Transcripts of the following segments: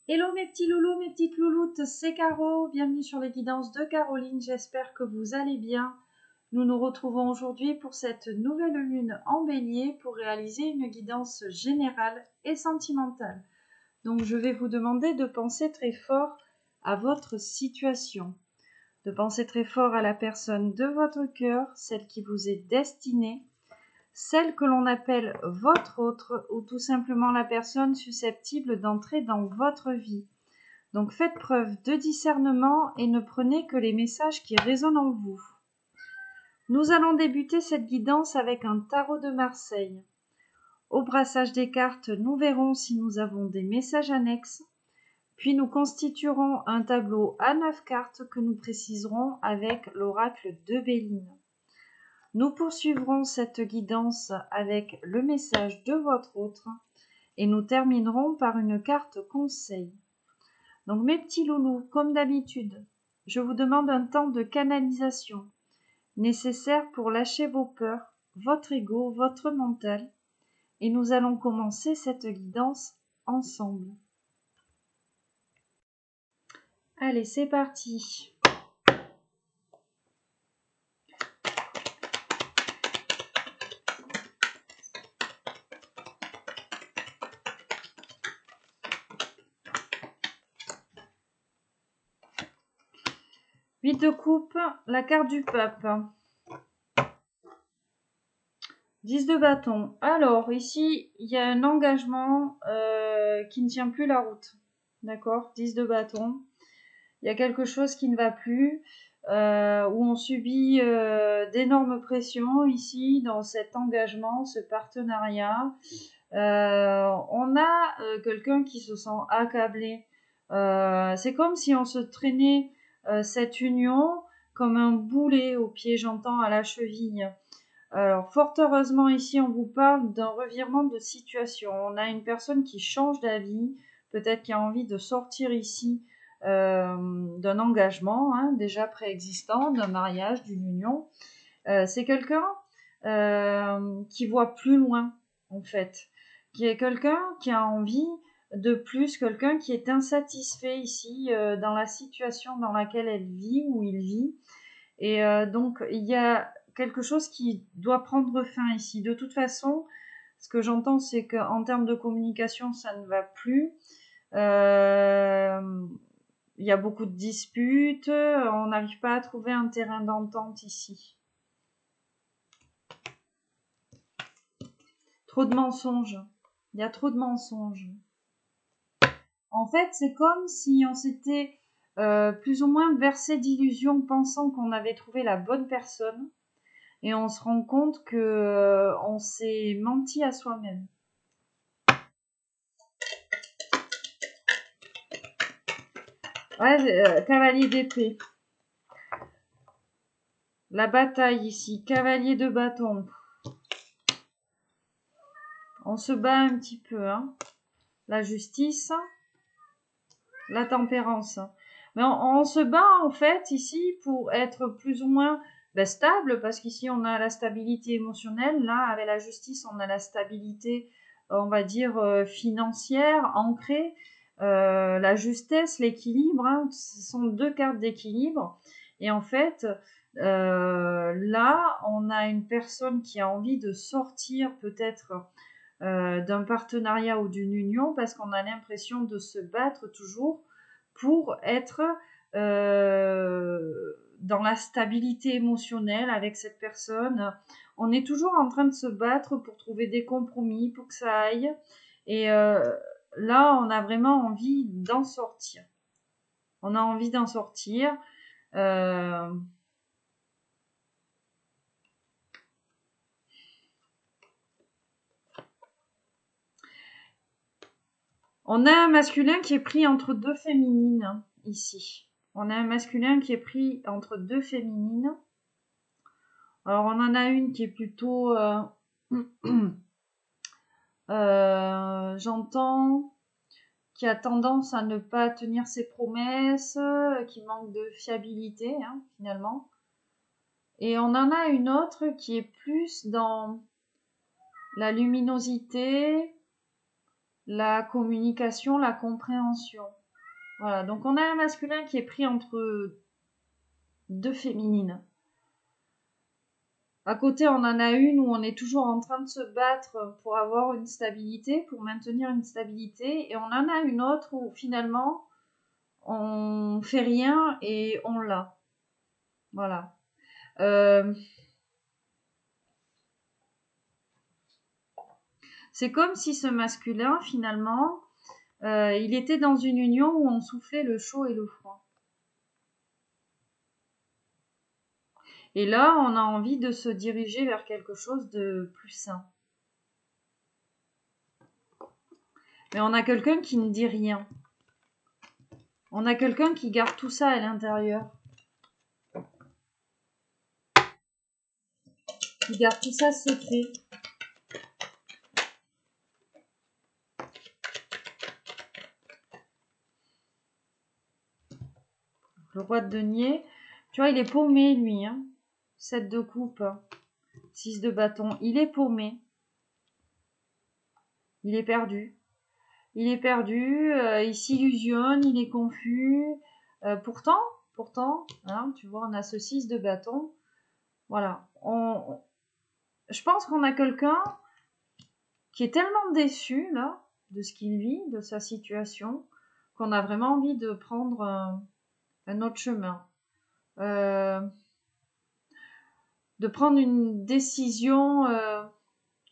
Hello mes petits loulous, mes petites louloutes, c'est Caro, bienvenue sur les guidances de Caroline, j'espère que vous allez bien. Nous nous retrouvons aujourd'hui pour cette nouvelle lune en bélier pour réaliser une guidance générale et sentimentale. Donc je vais vous demander de penser très fort à votre situation, de penser très fort à la personne de votre cœur, celle qui vous est destinée, celle que l'on appelle votre autre ou tout simplement la personne susceptible d'entrer dans votre vie. Donc faites preuve de discernement et ne prenez que les messages qui résonnent en vous. Nous allons débuter cette guidance avec un tarot de Marseille. Au brassage des cartes, nous verrons si nous avons des messages annexes, puis nous constituerons un tableau à 9 cartes que nous préciserons avec l'oracle de Béline. Nous poursuivrons cette guidance avec le message de votre autre et nous terminerons par une carte conseil. Donc mes petits loulous, comme d'habitude, je vous demande un temps de canalisation nécessaire pour lâcher vos peurs, votre ego, votre mental et nous allons commencer cette guidance ensemble. Allez, c'est parti. Huit de coupe, la carte du pape. 10 de bâton. Alors, ici, il y a un engagement qui ne tient plus la route. D'accord ? 10 de bâton. Il y a quelque chose qui ne va plus, où on subit d'énormes pressions ici, dans cet engagement, ce partenariat. On a quelqu'un qui se sent accablé. C'est comme si on se traînait cette union comme un boulet au pied, j'entends, à la cheville. Alors, fort heureusement, ici, on vous parle d'un revirement de situation. On a une personne qui change d'avis, peut-être qui a envie de sortir ici d'un engagement déjà préexistant, d'un mariage, d'une union. C'est quelqu'un qui voit plus loin, en fait. Qui est quelqu'un qui a envie de plus, quelqu'un qui est insatisfait ici dans la situation dans laquelle elle vit ou il vit. Et donc, il y a quelque chose qui doit prendre fin ici. De toute façon, ce que j'entends, c'est qu'en termes de communication, ça ne va plus. Il y a beaucoup de disputes. On n'arrive pas à trouver un terrain d'entente ici. Trop de mensonges. Il y a trop de mensonges. En fait, c'est comme si on s'était plus ou moins versé d'illusions pensant qu'on avait trouvé la bonne personne. Et on se rend compte que on s'est menti à soi-même. Ouais, cavalier d'épée. La bataille ici, cavalier de bâton. On se bat un petit peu, hein. La justice, la tempérance. Mais on se bat en fait ici pour être plus ou moins stable, parce qu'ici on a la stabilité émotionnelle, là avec la justice on a la stabilité, on va dire financière, ancrée, la justesse, l'équilibre, hein, ce sont deux cartes d'équilibre. Et en fait, là on a une personne qui a envie de sortir peut-être d'un partenariat ou d'une union, parce qu'on a l'impression de se battre toujours pour être dans la stabilité émotionnelle avec cette personne. On est toujours en train de se battre pour trouver des compromis, pour que ça aille. Et là, on a vraiment envie d'en sortir. On a envie d'en sortir. On a un masculin qui est pris entre deux féminines ici. On a un masculin qui est pris entre deux féminines. Alors, on en a une qui est plutôt... j'entends qui a tendance à ne pas tenir ses promesses, qui manque de fiabilité, hein, finalement. Et on en a une autre qui est plus dans la luminosité, la communication, la compréhension. Voilà, donc on a un masculin qui est pris entre deux féminines. À côté, on en a une où on est toujours en train de se battre pour avoir une stabilité, pour maintenir une stabilité. Et on en a une autre où finalement, on fait rien et on l'a. Voilà. C'est comme si ce masculin, finalement, il était dans une union où on soufflait le chaud et le froid. Et là, on a envie de se diriger vers quelque chose de plus sain. Mais on a quelqu'un qui ne dit rien. On a quelqu'un qui garde tout ça à l'intérieur. Qui garde tout ça secret. Le roi de denier, tu vois, il est paumé, lui. 7 de coupe, 6 de bâton. Il est paumé. Il est perdu. Il est perdu, il s'illusionne, il est confus. Pourtant, tu vois, on a ce 6 de bâton. Voilà. Je pense qu'on a quelqu'un qui est tellement déçu, là, de ce qu'il vit, de sa situation, qu'on a vraiment envie de prendre un autre chemin. De prendre une décision,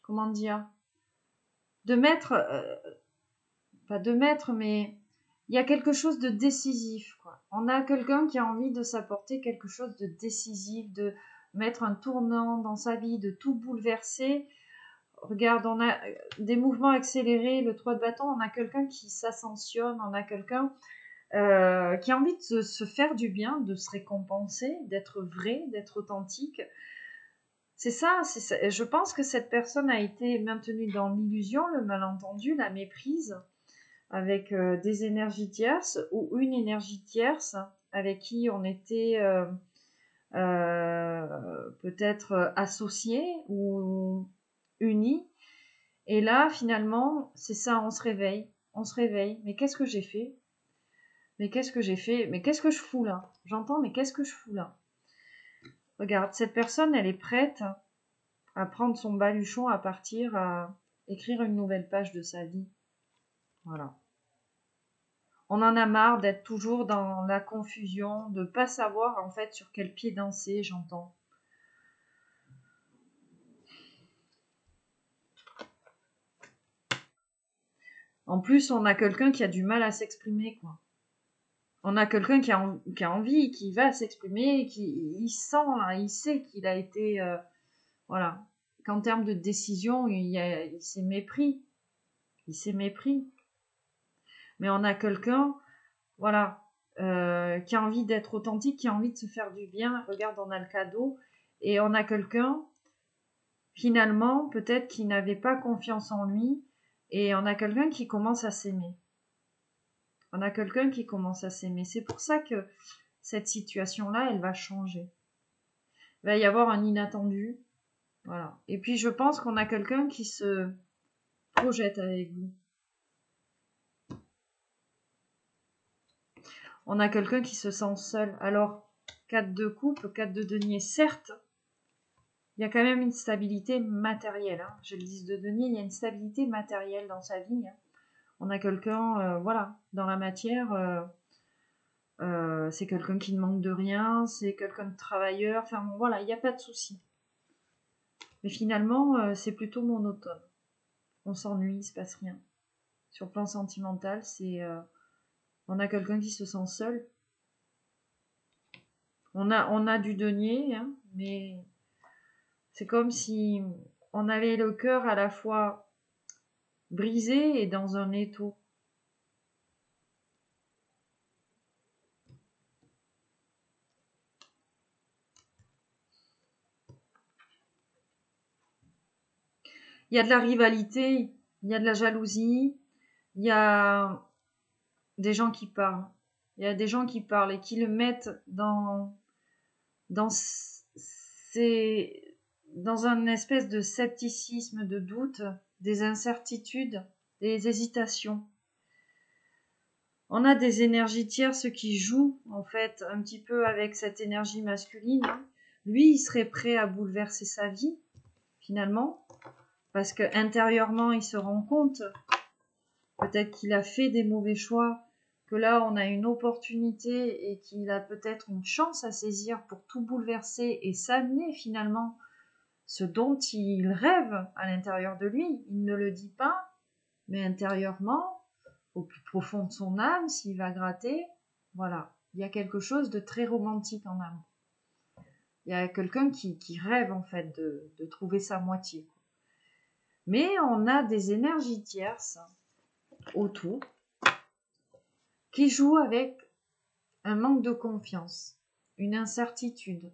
comment dire, de mettre, pas de mettre, mais il y a quelque chose de décisif, quoi. On a quelqu'un qui a envie de s'apporter quelque chose de décisif, de mettre un tournant dans sa vie, de tout bouleverser. Regarde, on a des mouvements accélérés, le 3 de bâton, on a quelqu'un qui s'ascensionne, on a quelqu'un qui a envie de se faire du bien, de se récompenser, d'être vrai, d'être authentique. C'est ça, je pense que cette personne a été maintenue dans l'illusion, le malentendu, la méprise, avec des énergies tierces ou une énergie tierce avec qui on était peut-être associés ou unis. Et là, finalement, c'est ça, on se réveille. Mais qu'est-ce que j'ai fait? Mais qu'est-ce que j'ai fait? Mais qu'est-ce que je fous là? J'entends, mais qu'est-ce que je fous là? Regarde, cette personne, elle est prête à prendre son baluchon, à partir, à écrire une nouvelle page de sa vie. Voilà. On en a marre d'être toujours dans la confusion, de ne pas savoir en fait sur quel pied danser, j'entends. En plus, on a quelqu'un qui a du mal à s'exprimer, quoi. On a quelqu'un qui a envie, qui va s'exprimer, il sent, là, il sait qu'il a été... voilà. Qu'en termes de décision, il s'est mépris. Il s'est mépris. Mais on a quelqu'un, voilà, qui a envie d'être authentique, qui a envie de se faire du bien. Regarde, on a le cadeau. Et on a quelqu'un, finalement, peut-être qui n'avait pas confiance en lui. Et on a quelqu'un qui commence à s'aimer. On a quelqu'un qui commence à s'aimer. C'est pour ça que cette situation-là, elle va changer. Il va y avoir un inattendu. Voilà. Et puis, je pense qu'on a quelqu'un qui se projette avec vous. On a quelqu'un qui se sent seul. Alors, 4 de coupe, 4 de denier, certes, il y a quand même une stabilité matérielle. J'ai le 10 de denier, il y a une stabilité matérielle dans sa vie. On a quelqu'un, voilà, dans la matière, c'est quelqu'un qui ne manque de rien, c'est quelqu'un de travailleur, enfin bon, voilà, il n'y a pas de souci. Mais finalement, c'est plutôt monotone. On s'ennuie, il se passe rien. Sur le plan sentimental, on a quelqu'un qui se sent seul. On a du denier, mais c'est comme si on avait le cœur à la fois brisé et dans un étau. Il y a de la rivalité, il y a de la jalousie, il y a des gens qui parlent. Il y a des gens qui parlent et qui le mettent dans un espèce de scepticisme, de doute, des incertitudes, des hésitations. On a des énergies tierces qui jouent, en fait, un petit peu avec cette énergie masculine. Hein. Lui, il serait prêt à bouleverser sa vie, finalement, parce que intérieurement, il se rend compte, peut-être qu'il a fait des mauvais choix, que là, on a une opportunité et qu'il a peut-être une chance à saisir pour tout bouleverser et s'amener, finalement, ce dont il rêve à l'intérieur de lui. Il ne le dit pas, mais intérieurement, au plus profond de son âme, s'il va gratter, voilà, il y a quelque chose de très romantique en âme. Il y a quelqu'un qui rêve en fait de trouver sa moitié. Mais on a des énergies tierces autour qui jouent avec un manque de confiance, une incertitude.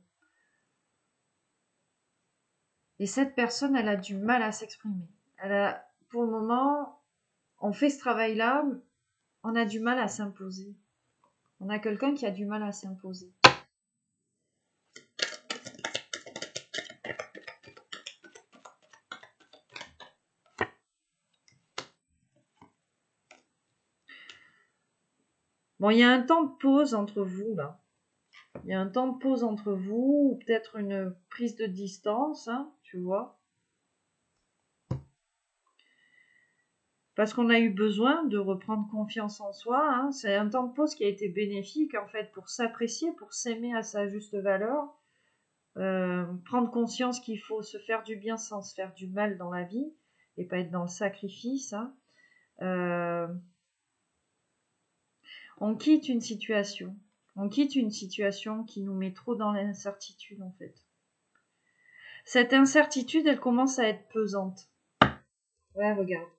Et cette personne, elle a du mal à s'exprimer. Pour le moment, on fait ce travail-là, on a du mal à s'imposer. On a quelqu'un qui a du mal à s'imposer. Bon, il y a un temps de pause entre vous, là. Il y a un temps de pause entre vous, ou peut-être une prise de distance, hein, tu vois. Parce qu'on a eu besoin de reprendre confiance en soi. Hein. C'est un temps de pause qui a été bénéfique, en fait, pour s'apprécier, pour s'aimer à sa juste valeur. Prendre conscience qu'il faut se faire du bien sans se faire du mal dans la vie, et pas être dans le sacrifice. Hein. On quitte une situation. On quitte une situation qui nous met trop dans l'incertitude, en fait. Cette incertitude, elle commence à être pesante. Ouais, regarde.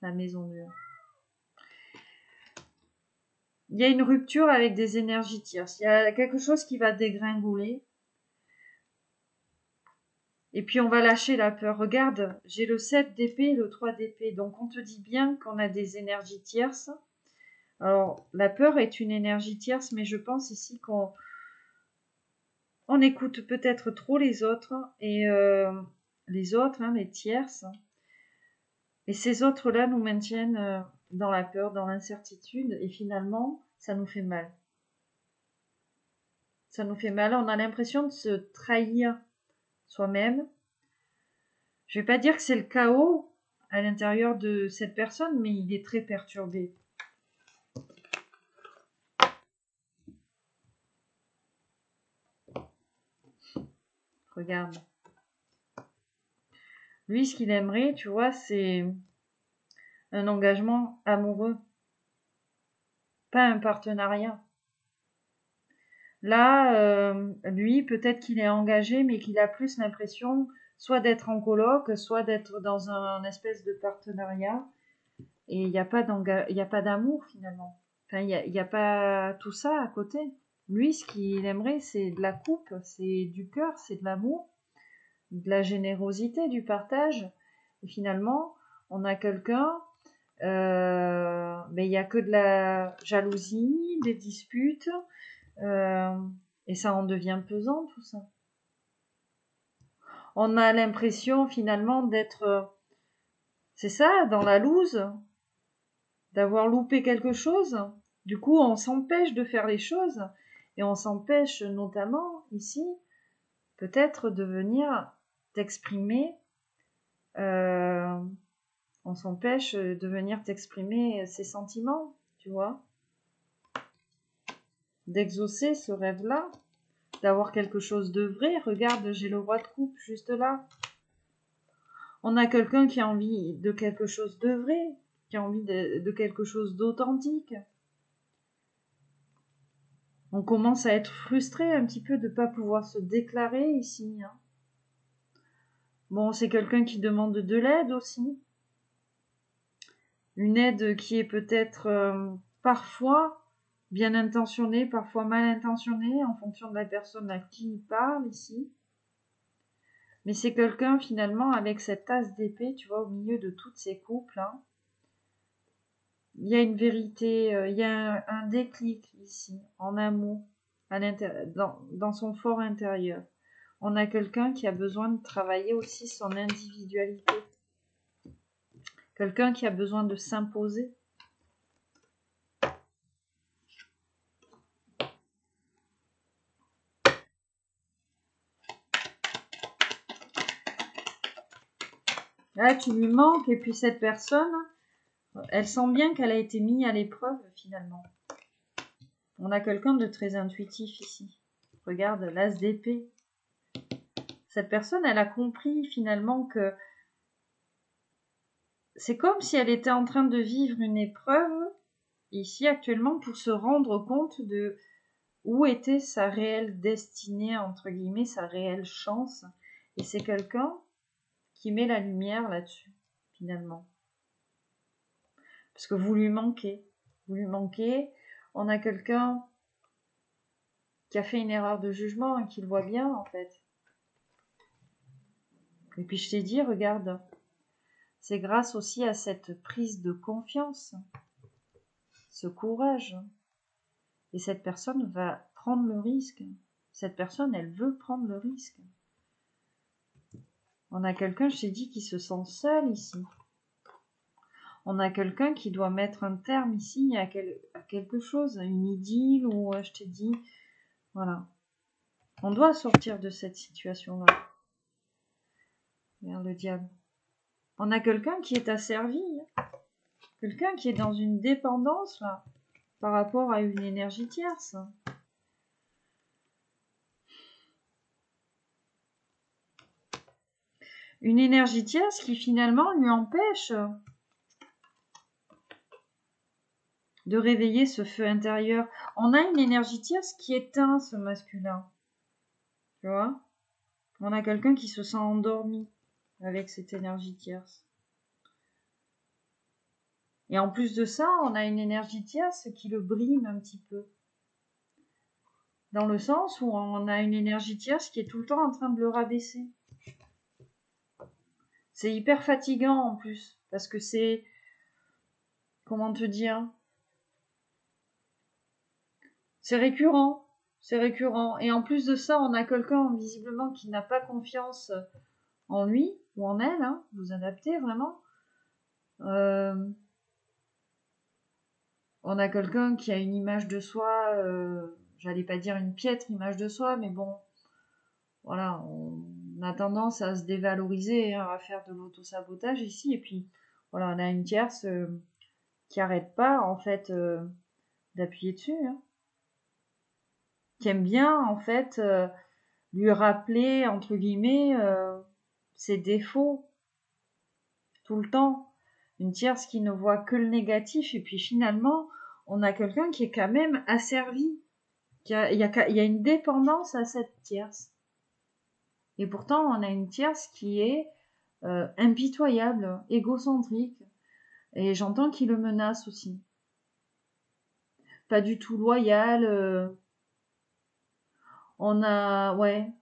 La maison mûre. Il y a une rupture avec des énergies tierces. Il y a quelque chose qui va dégringoler. Et puis on va lâcher la peur. Regarde, j'ai le 7 d'épée et le 3 d'épée. Donc on te dit bien qu'on a des énergies tierces. Alors, la peur est une énergie tierce, mais je pense ici qu'on écoute peut-être trop les autres. Et les autres, hein, les tierces. Et ces autres-là nous maintiennent dans la peur, dans l'incertitude. Et finalement, ça nous fait mal. Ça nous fait mal. On a l'impression de se trahir soi-même. Je vais pas dire que c'est le chaos à l'intérieur de cette personne, mais il est très perturbé. Regarde. Lui, ce qu'il aimerait, tu vois, c'est un engagement amoureux, pas un partenariat. Là, lui, peut-être qu'il est engagé, mais qu'il a plus l'impression soit d'être en coloc, soit d'être dans un espèce de partenariat. Et il n'y a pas d'amour finalement. Enfin, il y a pas tout ça à côté. Lui, ce qu'il aimerait, c'est de la coupe, c'est du cœur, c'est de l'amour, de la générosité, du partage. Et finalement, on a quelqu'un, mais il n'y a que de la jalousie, des disputes, et ça en devient pesant tout ça. On a l'impression finalement d'être, c'est ça, dans la loose, d'avoir loupé quelque chose. Du coup, on s'empêche de faire les choses et on s'empêche notamment ici peut-être de venir t'exprimer. On s'empêche de venir t'exprimer ses sentiments, tu vois, d'exaucer ce rêve-là, d'avoir quelque chose de vrai. Regarde, j'ai le roi de coupe juste là. On a quelqu'un qui a envie de quelque chose de vrai, qui a envie de quelque chose d'authentique. On commence à être frustré un petit peu de ne pas pouvoir se déclarer ici. Hein. Bon, c'est quelqu'un qui demande de l'aide aussi. Une aide qui est peut-être parfois bien intentionnée, parfois mal intentionnée, en fonction de la personne à qui il parle ici. Mais c'est quelqu'un finalement avec cette tasse d'épée, tu vois, au milieu de toutes ces couples. Hein. Il y a une vérité, il y a un déclic ici, en amour, dans son fort intérieur. On a quelqu'un qui a besoin de travailler aussi son individualité. Quelqu'un qui a besoin de s'imposer. Là, tu lui manques, et puis cette personne, elle sent bien qu'elle a été mise à l'épreuve, finalement. On a quelqu'un de très intuitif ici. Regarde, l'as d'épée. Cette personne, elle a compris, finalement, que c'est comme si elle était en train de vivre une épreuve, ici, actuellement, pour se rendre compte de où était sa réelle destinée, entre guillemets, sa réelle chance. Et c'est quelqu'un qui met la lumière là-dessus, finalement. Parce que vous lui manquez. Vous lui manquez. On a quelqu'un qui a fait une erreur de jugement et qui le voit bien, en fait. Et puis je t'ai dit, regarde, c'est grâce aussi à cette prise de confiance, ce courage. Et cette personne va prendre le risque. Cette personne, elle veut prendre le risque. On a quelqu'un, je t'ai dit, qui se sent seul ici. On a quelqu'un qui doit mettre un terme ici à quelque chose, à une idylle, ou je t'ai dit, voilà. On doit sortir de cette situation-là. Regarde le diable. On a quelqu'un qui est asservi, quelqu'un qui est dans une dépendance, là, par rapport à une énergie tierce. Une énergie tierce qui finalement lui empêche de réveiller ce feu intérieur. On a une énergie tierce qui éteint ce masculin. Tu vois? On a quelqu'un qui se sent endormi avec cette énergie tierce. Et en plus de ça, on a une énergie tierce qui le brime un petit peu. Dans le sens où on a une énergie tierce qui est tout le temps en train de le rabaisser. C'est hyper fatigant en plus, parce que c'est... Comment te dire? C'est récurrent. C'est récurrent. Et en plus de ça, on a quelqu'un visiblement qui n'a pas confiance en lui ou en elle. Hein, vous adaptez vraiment. On a quelqu'un qui a une image de soi, j'allais pas dire une piètre image de soi, mais bon, voilà, on a tendance à se dévaloriser, hein, à faire de l'auto-sabotage ici. Et puis, voilà, on a une tierce qui arrête pas, en fait, d'appuyer dessus. Hein, qui aime bien, en fait, lui rappeler, entre guillemets, ses défauts tout le temps. Une tierce qui ne voit que le négatif, et puis finalement, on a quelqu'un qui est quand même asservi. Il y a une dépendance à cette tierce. Et pourtant, on a une tierce qui est impitoyable, égocentrique. Et j'entends qu'il le menace aussi. Pas du tout loyal. On a, ouais,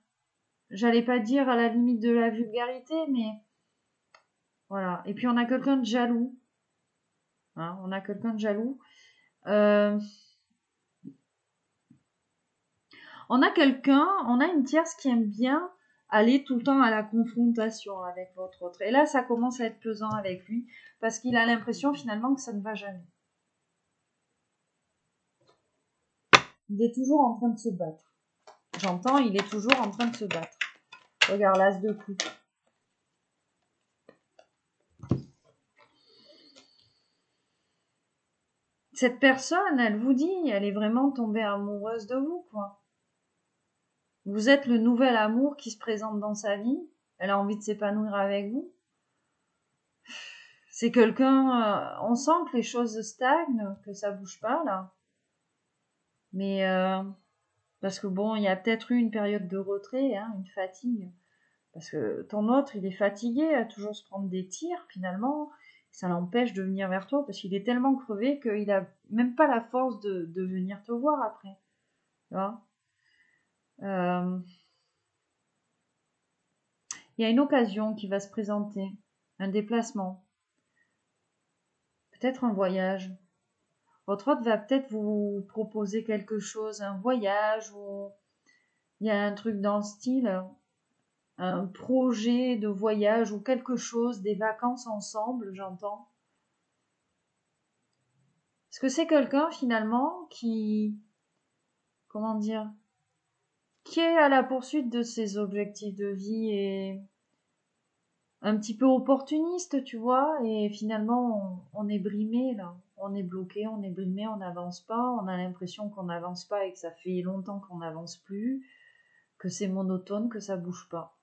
j'allais pas dire à la limite de la vulgarité, mais voilà. Et puis on a quelqu'un de jaloux. Hein, on a quelqu'un de jaloux. On a une tierce qui aime bien aller tout le temps à la confrontation avec votre autre. Et là, ça commence à être pesant avec lui, parce qu'il a l'impression finalement que ça ne va jamais. Il est toujours en train de se battre. J'entends, il est toujours en train de se battre. Regarde, l'as de coupe. Cette personne, elle vous dit, elle est vraiment tombée amoureuse de vous, quoi. Vous êtes le nouvel amour qui se présente dans sa vie. Elle a envie de s'épanouir avec vous. C'est quelqu'un, on sent que les choses stagnent, que ça bouge pas, là. Mais, parce que bon, il y a peut-être eu une période de retrait, hein, une fatigue. Parce que ton autre, il est fatigué à toujours se prendre des tirs, finalement. Ça l'empêche de venir vers toi parce qu'il est tellement crevé qu'il a même pas la force de venir te voir après. Tu vois. Il y a une occasion qui va se présenter, un déplacement, peut-être un voyage. Votre autre va peut-être vous proposer quelque chose, un voyage ou il y a un truc dans le style, un projet de voyage ou quelque chose, des vacances ensemble, j'entends. Est-ce que c'est quelqu'un finalement qui, comment dire, qui est à la poursuite de ses objectifs de vie et un petit peu opportuniste, tu vois, et finalement on est brimé là, on est bloqué, on est brimé, on n'avance pas, on a l'impression qu'on n'avance pas et que ça fait longtemps qu'on n'avance plus, que c'est monotone, que ça bouge pas.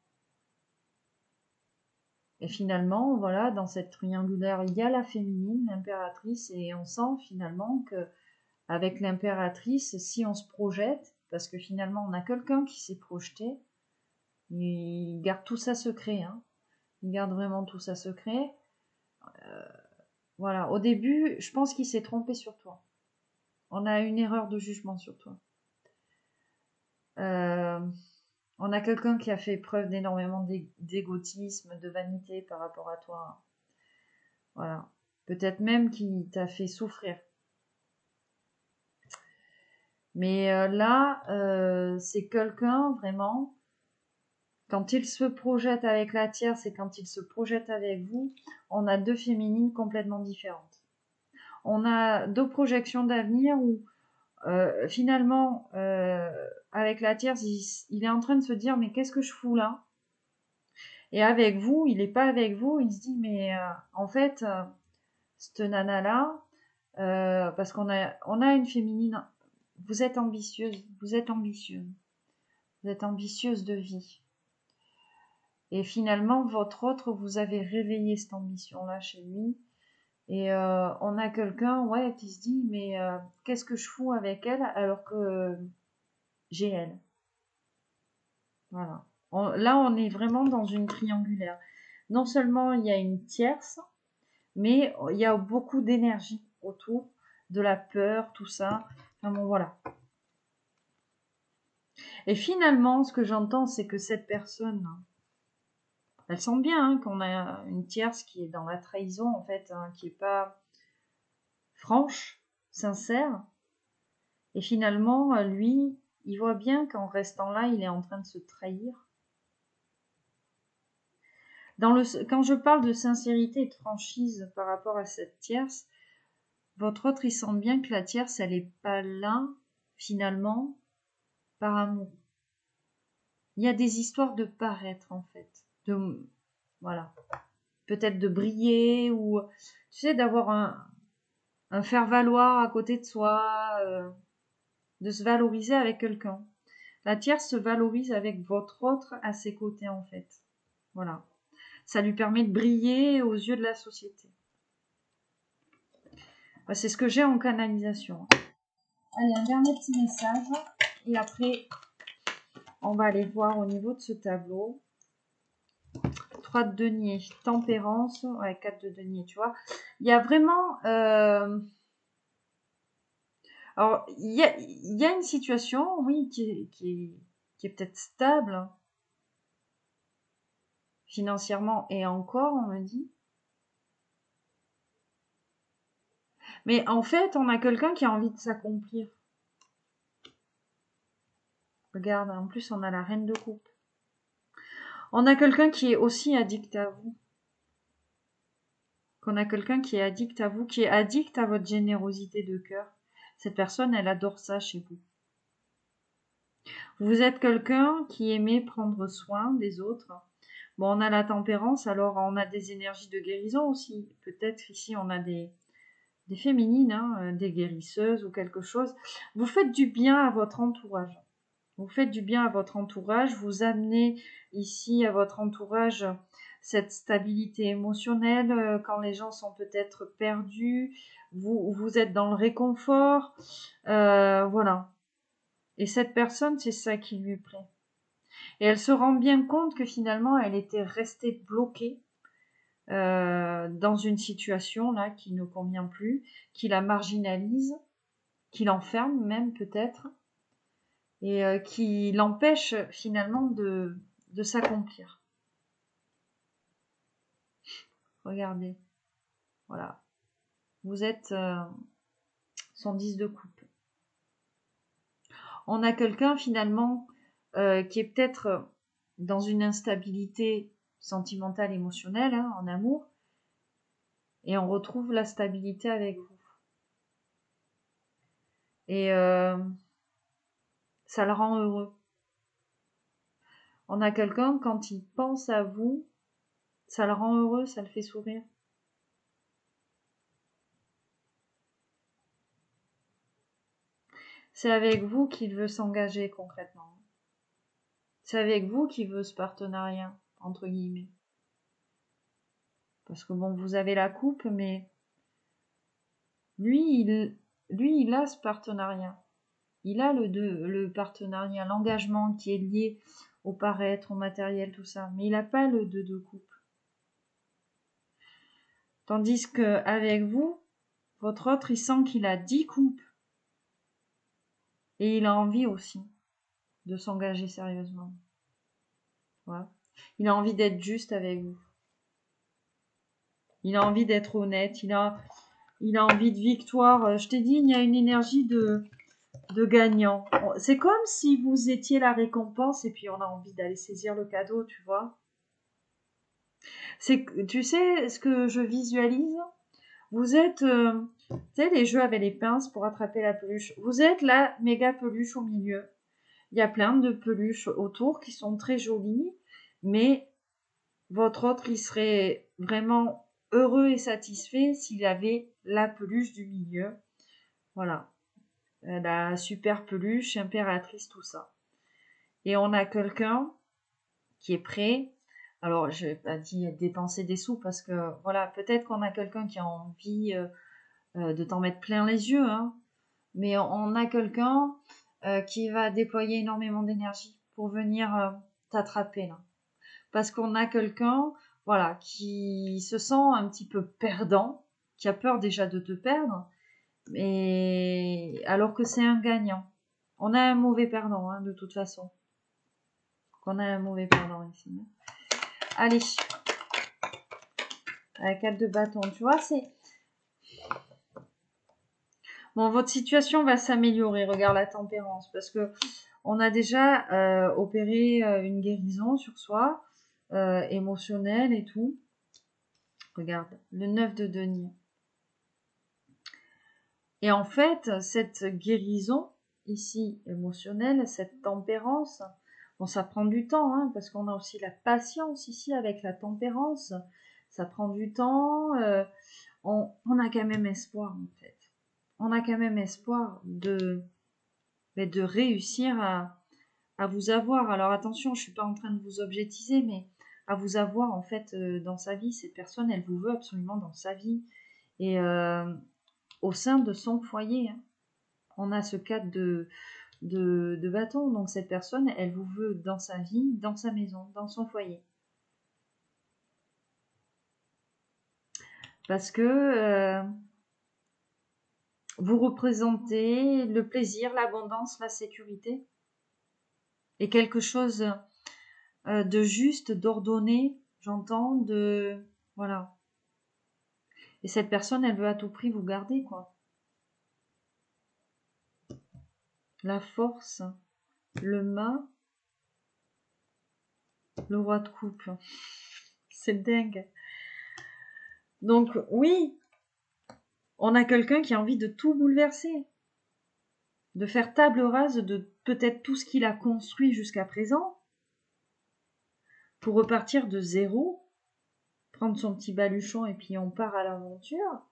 Et finalement, voilà, dans cette triangulaire, il y a la féminine, l'impératrice, et on sent finalement que avec l'impératrice, si on se projette, parce que finalement on a quelqu'un qui s'est projeté, il garde tout ça secret, hein. Il garde vraiment tout ça secret. Voilà, au début, je pense qu'il s'est trompé sur toi. On a une erreur de jugement sur toi. On a quelqu'un qui a fait preuve d'énormément d'égotisme, de vanité par rapport à toi. Voilà. Peut-être même qui t'a fait souffrir. Mais là, c'est quelqu'un vraiment, quand il se projette avec la tierce et quand il se projette avec vous, on a deux féminines complètement différentes. On a deux projections d'avenir où finalement, avec la tierce, il est en train de se dire mais qu'est-ce que je fous là? Et avec vous, il n'est pas avec vous, il se dit mais en fait, cette nana-là, parce on a une féminine, vous êtes ambitieuse, vous êtes ambitieuse, vous êtes ambitieuse de vie. Et finalement, votre autre, vous avez réveillé cette ambition-là chez lui. Et on a quelqu'un, ouais, qui se dit mais qu'est-ce que je fous avec elle alors que j'ai elle. Voilà. Là, on est vraiment dans une triangulaire. Non seulement il y a une tierce, mais il y a beaucoup d'énergie autour, de la peur, tout ça. Enfin bon, voilà. Et finalement, ce que j'entends, c'est que cette personne, elle sent bien hein, qu'on a une tierce qui est dans la trahison, en fait, hein, qui est pas franche, sincère. Et finalement, lui, il voit bien qu'en restant là, il est en train de se trahir. Quand je parle de sincérité et de franchise par rapport à cette tierce, votre autre, il sent bien que la tierce, elle n'est pas là, finalement, par amour. Il y a des histoires de paraître, en fait. Voilà. Peut-être de briller ou, tu sais, d'avoir un faire-valoir à côté de soi, de se valoriser avec quelqu'un. La tierce se valorise avec votre autre à ses côtés, en fait. Voilà. Ça lui permet de briller aux yeux de la société. C'est ce que j'ai en canalisation. Allez, un dernier petit message. Et après, on va aller voir au niveau de ce tableau. 3 de denier, tempérance. Ouais, 4 de denier, tu vois. Il y a vraiment... Alors, il y a une situation, oui, qui est peut-être stable. Financièrement et encore, on me dit. Mais en fait, on a quelqu'un qui a envie de s'accomplir. Regarde, en plus, on a la reine de coupe. On a quelqu'un qui est aussi addict à vous. Qu'on a quelqu'un qui est addict à vous, qui est addict à votre générosité de cœur. Cette personne, elle adore ça chez vous. Vous êtes quelqu'un qui aimait prendre soin des autres. Bon, on a la tempérance, alors on a des énergies de guérison aussi. Peut-être ici, on a des féminines, hein, des guérisseuses ou quelque chose. Vous faites du bien à votre entourage. Vous faites du bien à votre entourage, vous amenez ici à votre entourage cette stabilité émotionnelle quand les gens sont peut-être perdus, vous êtes dans le réconfort, voilà. Et cette personne, c'est ça qui lui plaît. Et elle se rend bien compte que finalement, elle était restée bloquée dans une situation là qui ne convient plus, qui la marginalise, qui l'enferme même peut-être, et qui l'empêche finalement de s'accomplir. Regardez, voilà. Vous êtes son 10 de coupe. On a quelqu'un finalement qui est peut-être dans une instabilité sentimentale, émotionnelle, hein, en amour, et on retrouve la stabilité avec vous. Et ça le rend heureux. On a quelqu'un, quand il pense à vous, Ça le rend heureux, ça le fait sourire. C'est avec vous qu'il veut s'engager concrètement. C'est avec vous qu'il veut ce partenariat, entre guillemets. Parce que bon, vous avez la coupe, mais lui, il a ce partenariat. Il a le partenariat, l'engagement qui est lié au paraître, au matériel, tout ça. Mais il n'a pas le 2 de coupe. Tandis qu'avec vous, votre autre, il sent qu'il a 10 coupes. Et il a envie aussi de s'engager sérieusement. Voilà. Il a envie d'être juste avec vous. Il a envie d'être honnête. Il a envie de victoire. Je t'ai dit, il y a une énergie de gagnant. C'est comme si vous étiez la récompense et puis on a envie d'aller saisir le cadeau, tu vois. Tu sais ce que je visualise? Vous êtes, tu sais, les jeux avec les pinces pour attraper la peluche. Vous êtes la méga peluche au milieu. Il y a plein de peluches autour qui sont très jolies, mais votre autre, il serait vraiment heureux et satisfait s'il avait la peluche du milieu. Voilà. La super peluche, impératrice, tout ça. Et on a quelqu'un qui est prêt. Alors, je vais pas dire dépenser des sous parce que, voilà, peut-être qu'on a quelqu'un qui a envie de t'en mettre plein les yeux, hein. Mais on a quelqu'un qui va déployer énormément d'énergie pour venir t'attraper, là. Parce qu'on a quelqu'un, voilà, qui se sent un petit peu perdant, qui a peur déjà de te perdre, mais alors que c'est un gagnant. On a un mauvais perdant, hein, de toute façon. On a un mauvais perdant ici. Allez. La 4 de bâton, tu vois, c'est... Bon, votre situation va s'améliorer, regarde la tempérance, parce que on a déjà opéré une guérison sur soi, émotionnelle et tout. Regarde, le 9 de denier. Et en fait, cette guérison, ici, émotionnelle, cette tempérance, bon, ça prend du temps, hein, parce qu'on a aussi la patience ici avec la tempérance. Ça prend du temps. On a quand même espoir, en fait. On a quand même espoir de réussir à vous avoir. Alors attention, je suis pas en train de vous objectiser, mais à vous avoir en fait dans sa vie. Cette personne, elle vous veut absolument dans sa vie et au sein de son foyer. Hein. On a ce cadre de bâton, donc cette personne, elle vous veut dans sa vie, dans sa maison, dans son foyer. Parce que vous représentez le plaisir, l'abondance, la sécurité et quelque chose de juste, d'ordonné, j'entends, de... Voilà. Et cette personne, elle veut à tout prix vous garder, quoi. La force, le mât, le roi de coupe. C'est dingue. Donc, oui, on a quelqu'un qui a envie de tout bouleverser. De faire table rase de peut-être tout ce qu'il a construit jusqu'à présent. Pour repartir de zéro. Prendre son petit baluchon et puis on part à l'aventure.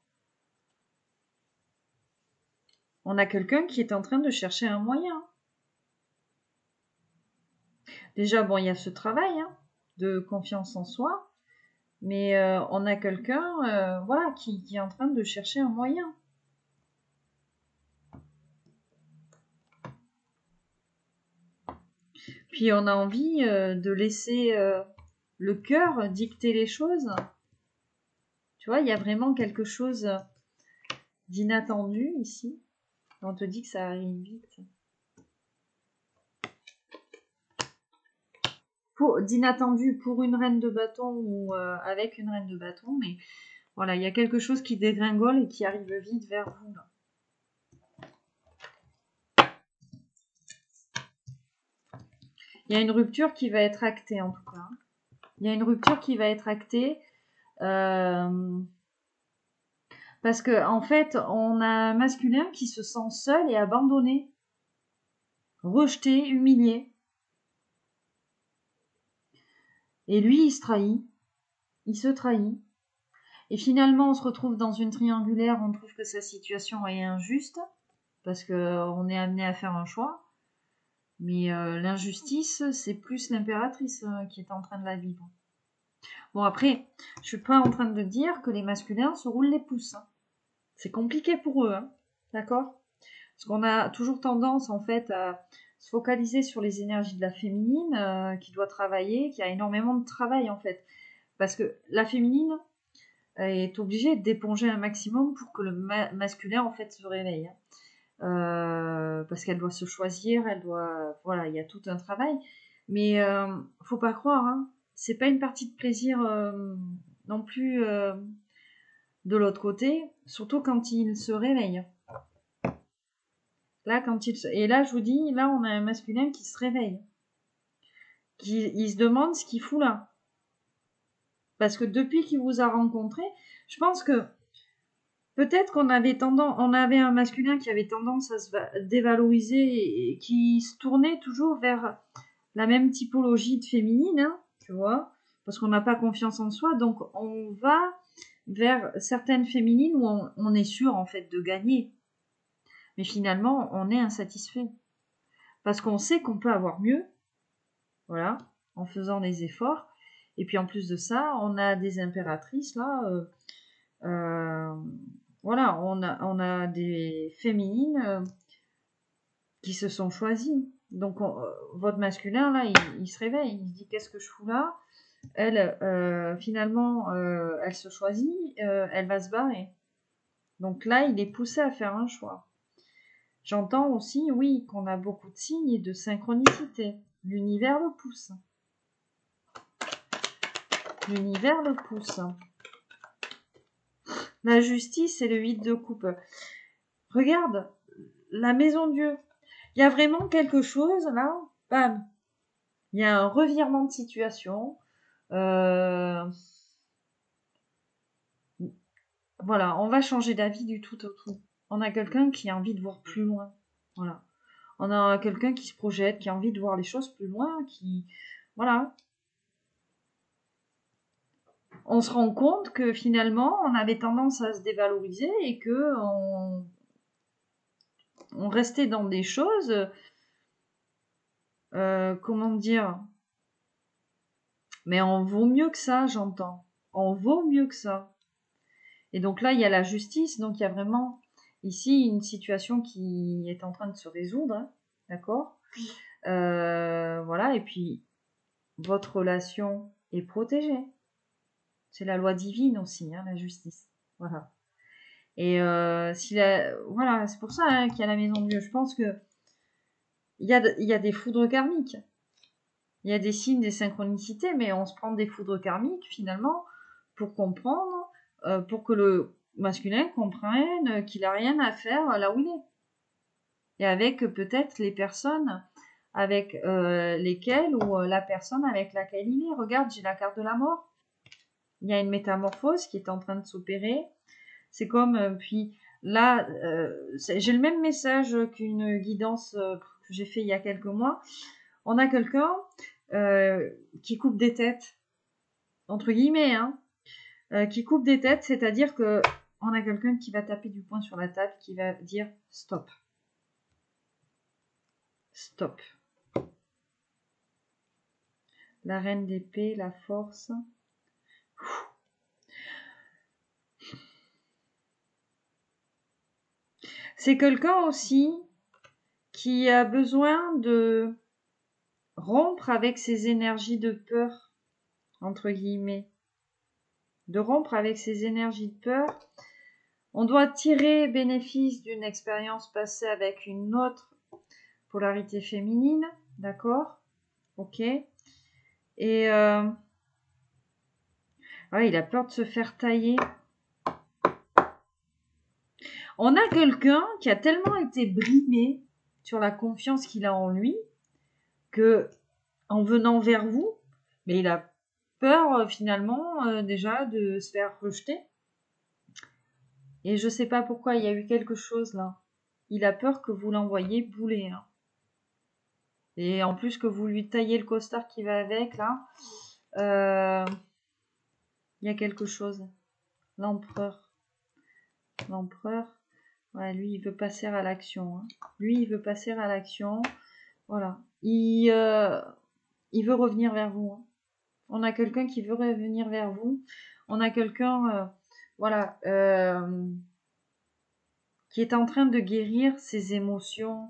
On a quelqu'un qui est en train de chercher un moyen. Déjà, bon, il y a ce travail hein, de confiance en soi, mais on a quelqu'un voilà, qui est en train de chercher un moyen. Puis on a envie de laisser le cœur dicter les choses. Tu vois, il y a vraiment quelque chose d'inattendu ici. On te dit que ça arrive vite. D'inattendu pour une reine de bâton ou avec une reine de bâton, mais voilà, il y a quelque chose qui dégringole et qui arrive vite vers vous. Là. Il y a une rupture qui va être actée en tout cas. Il y a une rupture qui va être actée parce que en fait, on a un masculin qui se sent seul et abandonné, rejeté, humilié. Et lui, il se trahit. il se trahit. Et finalement, on se retrouve dans une triangulaire, on trouve que sa situation est injuste, parce qu'on est amené à faire un choix. Mais l'injustice, c'est plus l'impératrice qui est en train de la vivre. Bon, après, je suis pas en train de dire que les masculins se roulent les pouces. Hein. C'est compliqué pour eux, hein, d'accord? Parce qu'on a toujours tendance, en fait, à se focaliser sur les énergies de la féminine qui doit travailler, qui a énormément de travail, en fait. Parce que la féminine est obligée d'éponger un maximum pour que le masculin, en fait, se réveille. Hein. Parce qu'elle doit se choisir, elle doit, voilà, il y a tout un travail. Mais faut pas croire, hein, c'est pas une partie de plaisir non plus de l'autre côté, surtout quand il se réveille. Là, et là, je vous dis, là, on a un masculin qui se réveille, il se demande ce qu'il fout là, parce que depuis qu'il vous a rencontré, je pense que peut-être on avait un masculin qui avait tendance à se dévaloriser et qui se tournait toujours vers la même typologie de féminine, hein, tu vois, parce qu'on n'a pas confiance en soi, donc on va vers certaines féminines où on est sûr en fait de gagner, mais finalement on est insatisfait parce qu'on sait qu'on peut avoir mieux, voilà, en faisant des efforts, et puis en plus de ça, on a des impératrices là. Voilà, on a des féminines qui se sont choisies. Donc, votre masculin, là, il se réveille. Il se dit, qu'est-ce que je fous là? Elle, finalement, elle se choisit, elle va se barrer. Donc là, il est poussé à faire un choix. J'entends aussi, oui, qu'on a beaucoup de signes et de synchronicité. L'univers le pousse. L'univers le pousse. La justice et le 8 de coupe. Regarde, la maison Dieu. Il y a vraiment quelque chose là, bam. Il y a un revirement de situation. Voilà, on va changer d'avis du tout au tout. On a quelqu'un qui a envie de voir plus loin. Voilà. On a quelqu'un qui se projette, qui a envie de voir les choses plus loin, qui. Voilà. On se rend compte que finalement, on avait tendance à se dévaloriser et que on restait dans des choses. Comment dire? Mais on vaut mieux que ça, j'entends. On vaut mieux que ça. Et donc là, il y a la justice, donc il y a vraiment ici une situation qui est en train de se résoudre, hein, d'accord? Voilà, et puis votre relation est protégée. C'est la loi divine aussi, hein, la justice. Voilà. Et voilà, c'est pour ça hein, qu'il y a la maison de Dieu. Je pense que il y a des foudres karmiques. Il y a des signes, des synchronicités, mais on se prend des foudres karmiques finalement pour comprendre, pour que le masculin comprenne qu'il n'a rien à faire là où il est. Et avec peut-être les personnes avec lesquelles ou la personne avec laquelle il est. Regarde, j'ai la carte de la mort. Il y a une métamorphose qui est en train de s'opérer. C'est comme, puis là, j'ai le même message qu'une guidance que j'ai fait il y a quelques mois. On a quelqu'un qui coupe des têtes, entre guillemets, hein, qui coupe des têtes, c'est-à-dire que on a quelqu'un qui va taper du poing sur la table, qui va dire stop. Stop. La reine d'épée, la force. C'est quelqu'un aussi qui a besoin de rompre avec ses énergies de peur, entre guillemets. De rompre avec ses énergies de peur. On doit tirer bénéfice d'une expérience passée avec une autre polarité féminine, d'accord? Ok. Et ouais, il a peur de se faire tailler. On a quelqu'un qui a tellement été brimé sur la confiance qu'il a en lui que, en venant vers vous, mais il a peur finalement déjà de se faire rejeter. Et je sais pas pourquoi, il y a eu quelque chose là. Il a peur que vous l'envoyiez bouler. Hein. Et en plus que vous lui taillez le costard qui va avec là. Il y a quelque chose. L'empereur. L'empereur. Ouais, lui, il veut passer à l'action. Hein. Lui, il veut passer à l'action. Voilà. Il veut revenir vers vous. Hein. On a quelqu'un qui veut revenir vers vous. On a quelqu'un, voilà, qui est en train de guérir ses émotions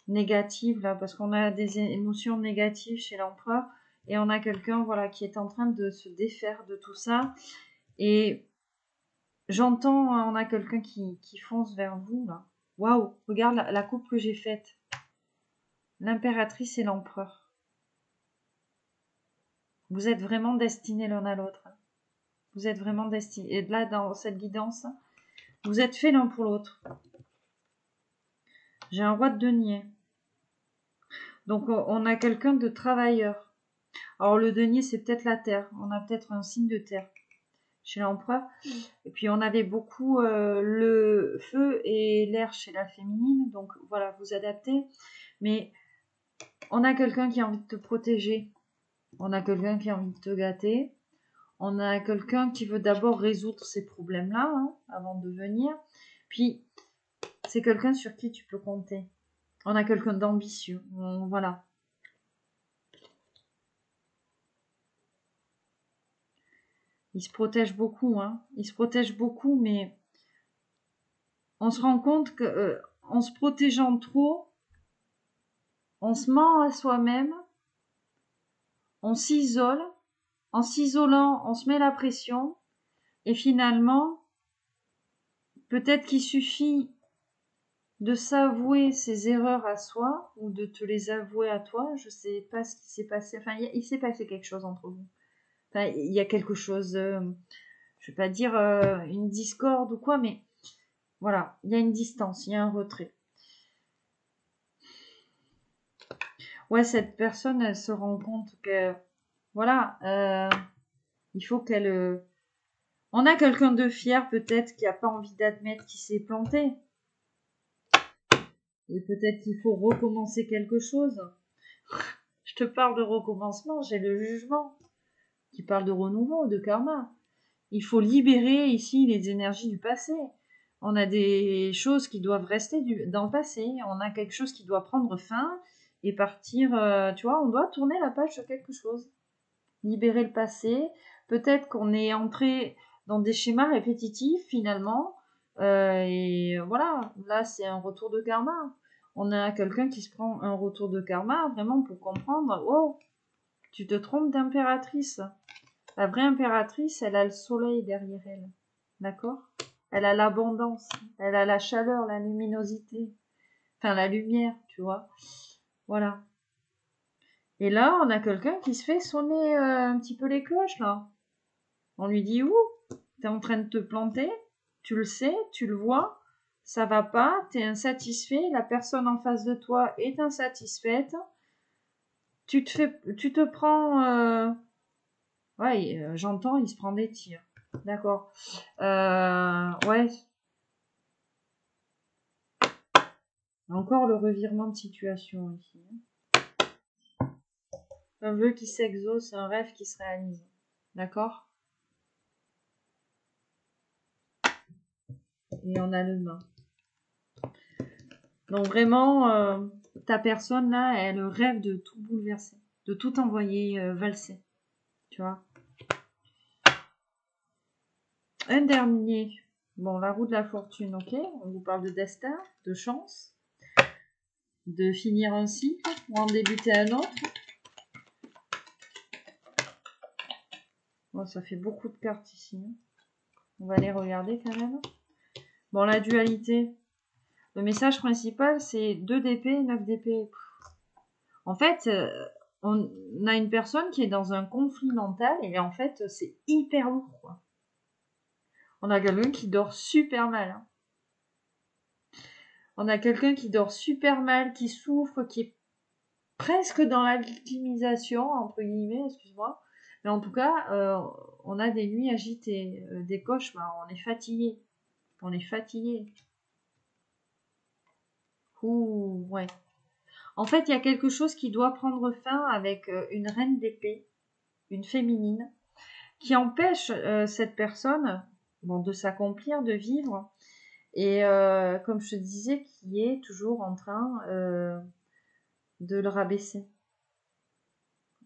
négatives, là, parce qu'on a des émotions négatives chez l'empereur. Et on a quelqu'un, voilà, qui est en train de se défaire de tout ça. Et j'entends, on a quelqu'un qui fonce vers vous, là. Waouh, regarde la coupe que j'ai faite. L'impératrice et l'empereur. Vous êtes vraiment destinés l'un à l'autre. Vous êtes vraiment destinés. Et là, dans cette guidance, vous êtes faits l'un pour l'autre. J'ai un roi de denier. Donc, on a quelqu'un de travailleur. Alors, le denier, c'est peut-être la terre. On a peut-être un signe de terre chez l'empereur. Et puis, on avait beaucoup le feu et l'air chez la féminine. Donc, voilà, vous adaptez. Mais on a quelqu'un qui a envie de te protéger. On a quelqu'un qui a envie de te gâter. On a quelqu'un qui veut d'abord résoudre ces problèmes-là, hein, avant de venir. Puis, c'est quelqu'un sur qui tu peux compter. On a quelqu'un d'ambitieux. Voilà. Il se protège beaucoup, hein. Il se protège beaucoup, mais on se rend compte que en se protégeant trop, on se ment à soi-même, on s'isole. En s'isolant, on se met la pression. Et finalement, peut-être qu'il suffit de s'avouer ses erreurs à soi ou de te les avouer à toi. Je sais pas ce qui s'est passé. Enfin, il s'est passé quelque chose entre vous. Enfin, il y a quelque chose, je vais pas dire une discorde ou quoi, mais voilà, il y a une distance, il y a un retrait. Ouais, cette personne, elle se rend compte que, voilà, il faut qu'elle... on a quelqu'un de fier peut-être qui a pas envie d'admettre qu'il s'est planté. Et peut-être qu'il faut recommencer quelque chose. Je te parle de recommencement, j'ai le jugement qui parle de renouveau, de karma. Il faut libérer ici les énergies du passé. On a des choses qui doivent rester dans le passé. On a quelque chose qui doit prendre fin et partir. Tu vois, on doit tourner la page sur quelque chose. Libérer le passé. Peut-être qu'on est entré dans des schémas répétitifs finalement. Et voilà, là c'est un retour de karma. On a quelqu'un qui se prend un retour de karma vraiment pour comprendre. Oh, tu te trompes d'impératrice. La vraie impératrice, elle a le soleil derrière elle. D'accord? Elle a l'abondance. Elle a la chaleur, la luminosité. Enfin, la lumière, tu vois. Voilà. Et là, on a quelqu'un qui se fait sonner un petit peu les cloches, là. On lui dit, ouh, t'es en train de te planter. Tu le sais, tu le vois. Ça va pas, t'es insatisfait. La personne en face de toi est insatisfaite. Tu te prends... ouais, j'entends, il se prend des tirs. D'accord. Ouais. Encore le revirement de situation ici. Un vœu qui s'exauce, un rêve qui se réalise. D'accord? Et on a le main. Donc vraiment, ta personne là, elle rêve de tout bouleverser, de tout envoyer valser. Tu vois? Un dernier. Bon, la roue de la fortune, ok. On vous parle de destin, de chance, de finir un cycle ou en débuter un autre. Bon, ça fait beaucoup de cartes ici. Hein. On va les regarder quand même. Bon, la dualité. Le message principal, c'est 2 d'épée, 9 d'épée. En fait, on a une personne qui est dans un conflit mental et en fait, c'est hyper lourd, quoi. On a quelqu'un qui dort super mal. Hein. On a quelqu'un qui dort super mal, qui souffre, qui est presque dans la victimisation, entre guillemets, excuse-moi. Mais en tout cas, on a des nuits agitées, des cauchemars, on est fatigué. On est fatigué. Ouh, ouais. En fait, il y a quelque chose qui doit prendre fin avec une reine d'épée, une féminine, qui empêche cette personne bon, de s'accomplir, de vivre, et comme je te disais, qui est toujours en train de le rabaisser.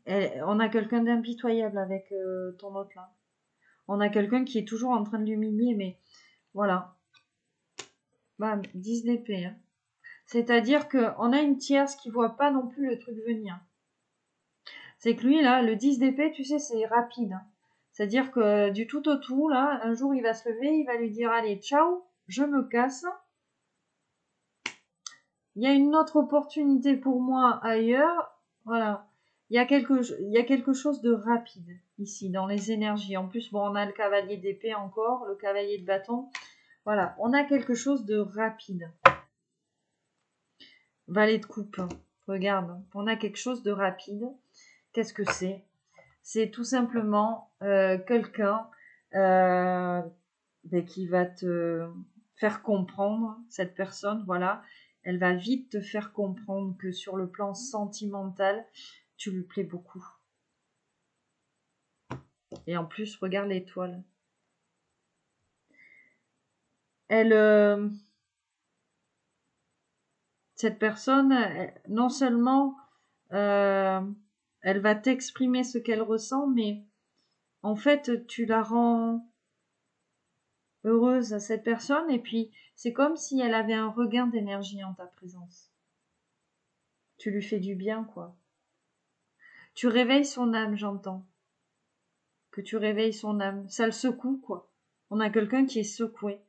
On a quelqu'un d'impitoyable avec ton autre là. On a quelqu'un qui est toujours en train de l'humilier, mais voilà. Bam, 10 d'épée. Hein. C'est-à-dire qu'on a une tierce qui voit pas non plus le truc venir. C'est que lui, là, le 10 d'épée, tu sais, c'est rapide. Hein. C'est-à-dire que du tout au tout, là, un jour, il va se lever, il va lui dire, allez, ciao, je me casse. Il y a une autre opportunité pour moi ailleurs. Voilà. Il y a quelque chose de rapide ici, dans les énergies. En plus, bon, on a le cavalier d'épée encore, le cavalier de bâton. Voilà, on a quelque chose de rapide. Valet de coupe, regarde, on a quelque chose de rapide. Qu'est-ce que c'est? C'est tout simplement quelqu'un qui va te faire comprendre, cette personne, voilà, elle va vite te faire comprendre que sur le plan sentimental, tu lui plais beaucoup. Et en plus, regarde l'étoile. Cette personne, non seulement elle va t'exprimer ce qu'elle ressent, mais en fait, tu la rends heureuse à cette personne, et puis c'est comme si elle avait un regain d'énergie en ta présence. Tu lui fais du bien, quoi. Tu réveilles son âme, j'entends. Que tu réveilles son âme. Ça le secoue, quoi. On a quelqu'un qui est secoué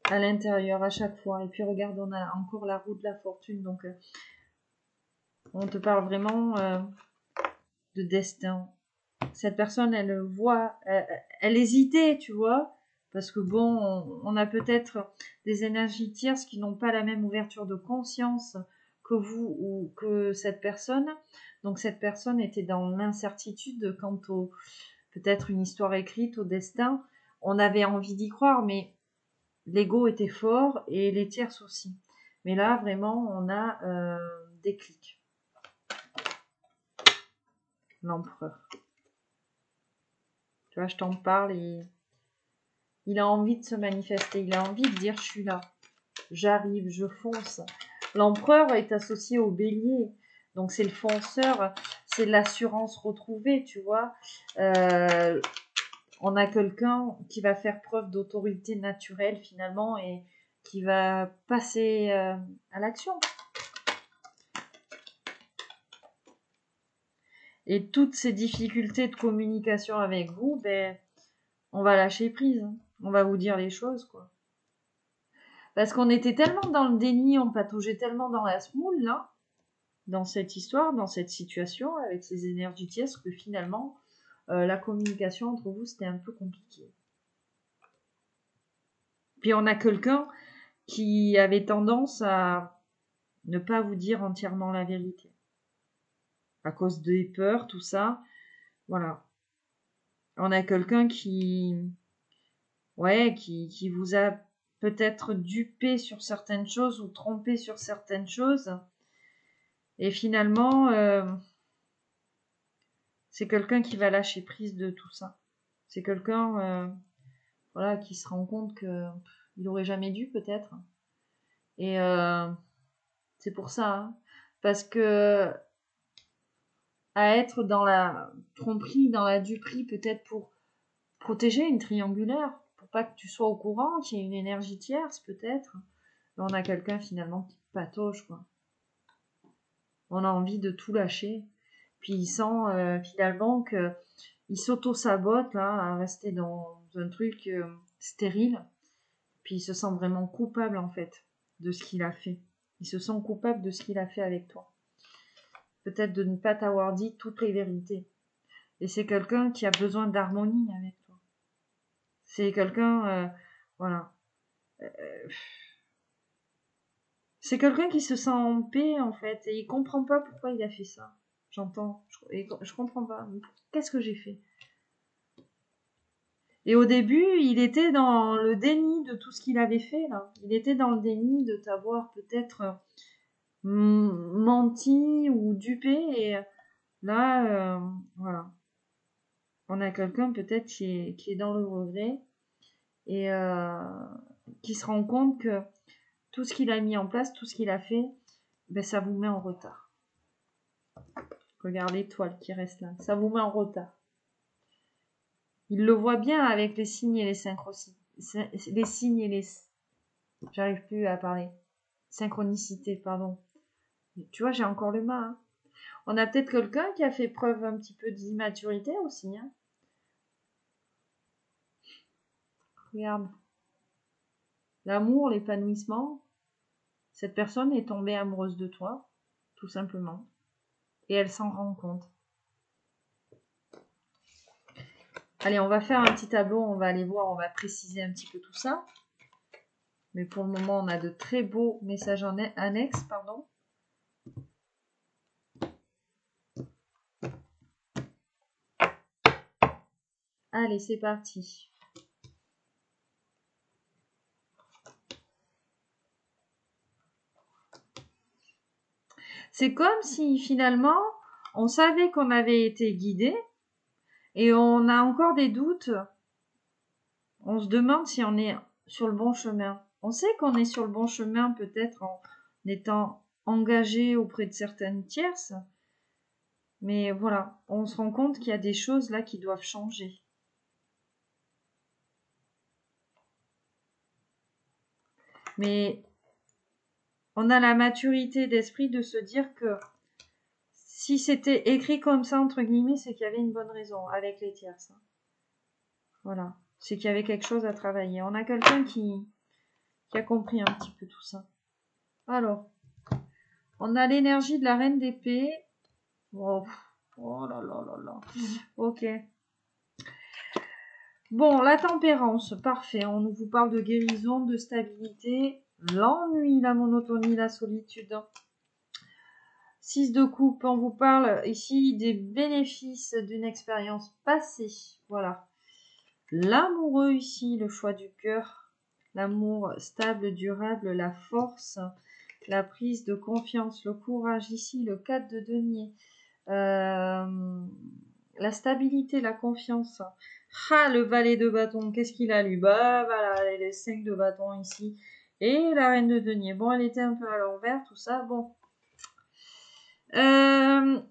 à l'intérieur à chaque fois. Et puis regarde, on a encore la roue de la fortune, donc on te parle vraiment de destin. Cette personne, elle voit, elle hésitait, tu vois, parce que bon, on a peut-être des énergies tierces qui n'ont pas la même ouverture de conscience que vous ou que cette personne. Donc cette personne était dans l'incertitude quant au peut-être une histoire écrite, au destin. On avait envie d'y croire, mais l'ego était fort et les tierces aussi. Mais là, vraiment, on a des clics. L'empereur. Tu vois, je t'en parle et il a envie de se manifester. Il a envie de dire, je suis là. J'arrive, je fonce. L'empereur est associé au bélier. Donc, c'est le fonceur. C'est l'assurance retrouvée, tu vois. On a quelqu'un qui va faire preuve d'autorité naturelle, finalement, et qui va passer à l'action. Et toutes ces difficultés de communication avec vous, ben, on va lâcher prise. Hein. On va vous dire les choses, quoi. Parce qu'on était tellement dans le déni, on pataugeait tellement dans la smoule, là, dans cette histoire, dans cette situation, avec ces énergies tierces, que finalement, la communication entre vous, c'était un peu compliqué. Puis on a quelqu'un qui avait tendance à ne pas vous dire entièrement la vérité. À cause des peurs, tout ça. Voilà. On a quelqu'un qui vous a peut-être dupé sur certaines choses ou trompé sur certaines choses. Et finalement, c'est quelqu'un qui va lâcher prise de tout ça. C'est quelqu'un voilà, qui se rend compte que il aurait jamais dû peut-être. Et c'est pour ça. Hein. Parce que à être dans la tromperie, dans la duperie, peut-être pour protéger une triangulaire, pour pas que tu sois au courant, qu'il y ait une énergie tierce peut-être. Mais on a quelqu'un finalement qui patauge, quoi. On a envie de tout lâcher. Puis il sent finalement que il s'auto-sabote là, à rester dans un truc stérile. Puis il se sent vraiment coupable en fait de ce qu'il a fait. Il se sent coupable de ce qu'il a fait avec toi. Peut-être de ne pas t'avoir dit toutes les vérités. Et c'est quelqu'un qui a besoin d'harmonie avec toi. C'est quelqu'un, voilà. C'est quelqu'un qui se sent en paix en fait et il comprend pas pourquoi il a fait ça. J'entends, je comprends pas. Qu'est-ce que j'ai fait? Et au début, il était dans le déni de tout ce qu'il avait fait là. Il était dans le déni de t'avoir peut-être menti ou dupé et là, voilà. On a quelqu'un peut-être qui est dans le regret et qui se rend compte que tout ce qu'il a mis en place, tout ce qu'il a fait, ben, ça vous met en retard. Regardez l'étoile qui reste là. Ça vous met en retard. Il le voit bien avec les signes et les synchronicités. Les signes et les... J'arrive plus à parler. Synchronicité, pardon. Tu vois, j'ai encore le mal. Hein. On a peut-être quelqu'un qui a fait preuve un petit peu d'immaturité aussi. Hein. Regarde. L'amour, l'épanouissement. Cette personne est tombée amoureuse de toi, tout simplement. Et elle s'en rend compte. Allez, on va faire un petit tableau, on va aller voir, on va préciser un petit peu tout ça. Mais pour le moment, on a de très beaux messages annexes, pardon. Allez, c'est parti. C'est comme si finalement, on savait qu'on avait été guidé et on a encore des doutes. On se demande si on est sur le bon chemin. On sait qu'on est sur le bon chemin peut-être en étant engagé auprès de certaines tierces. Mais voilà, on se rend compte qu'il y a des choses là qui doivent changer. Mais on a la maturité d'esprit de se dire que si c'était écrit comme ça, entre guillemets, c'est qu'il y avait une bonne raison avec les tierces. Voilà, c'est qu'il y avait quelque chose à travailler. On a quelqu'un qui a compris un petit peu tout ça. Alors, on a l'énergie de la reine d'épée. Oh, oh là là là là. Ok. Bon, la tempérance, parfait. On vous parle de guérison, de stabilité, l'ennui, la monotonie, la solitude. 6 de coupe, on vous parle ici des bénéfices d'une expérience passée. Voilà. L'amoureux ici, le choix du cœur. L'amour stable, durable, la force, la prise de confiance, le courage ici, le 4 de denier. La stabilité, la confiance. Ah, le valet de bâton, qu'est-ce qu'il a lui? Bah voilà, les 5 de bâton ici. Et la reine de denier. Bon, elle était un peu à l'envers, tout ça. Bon.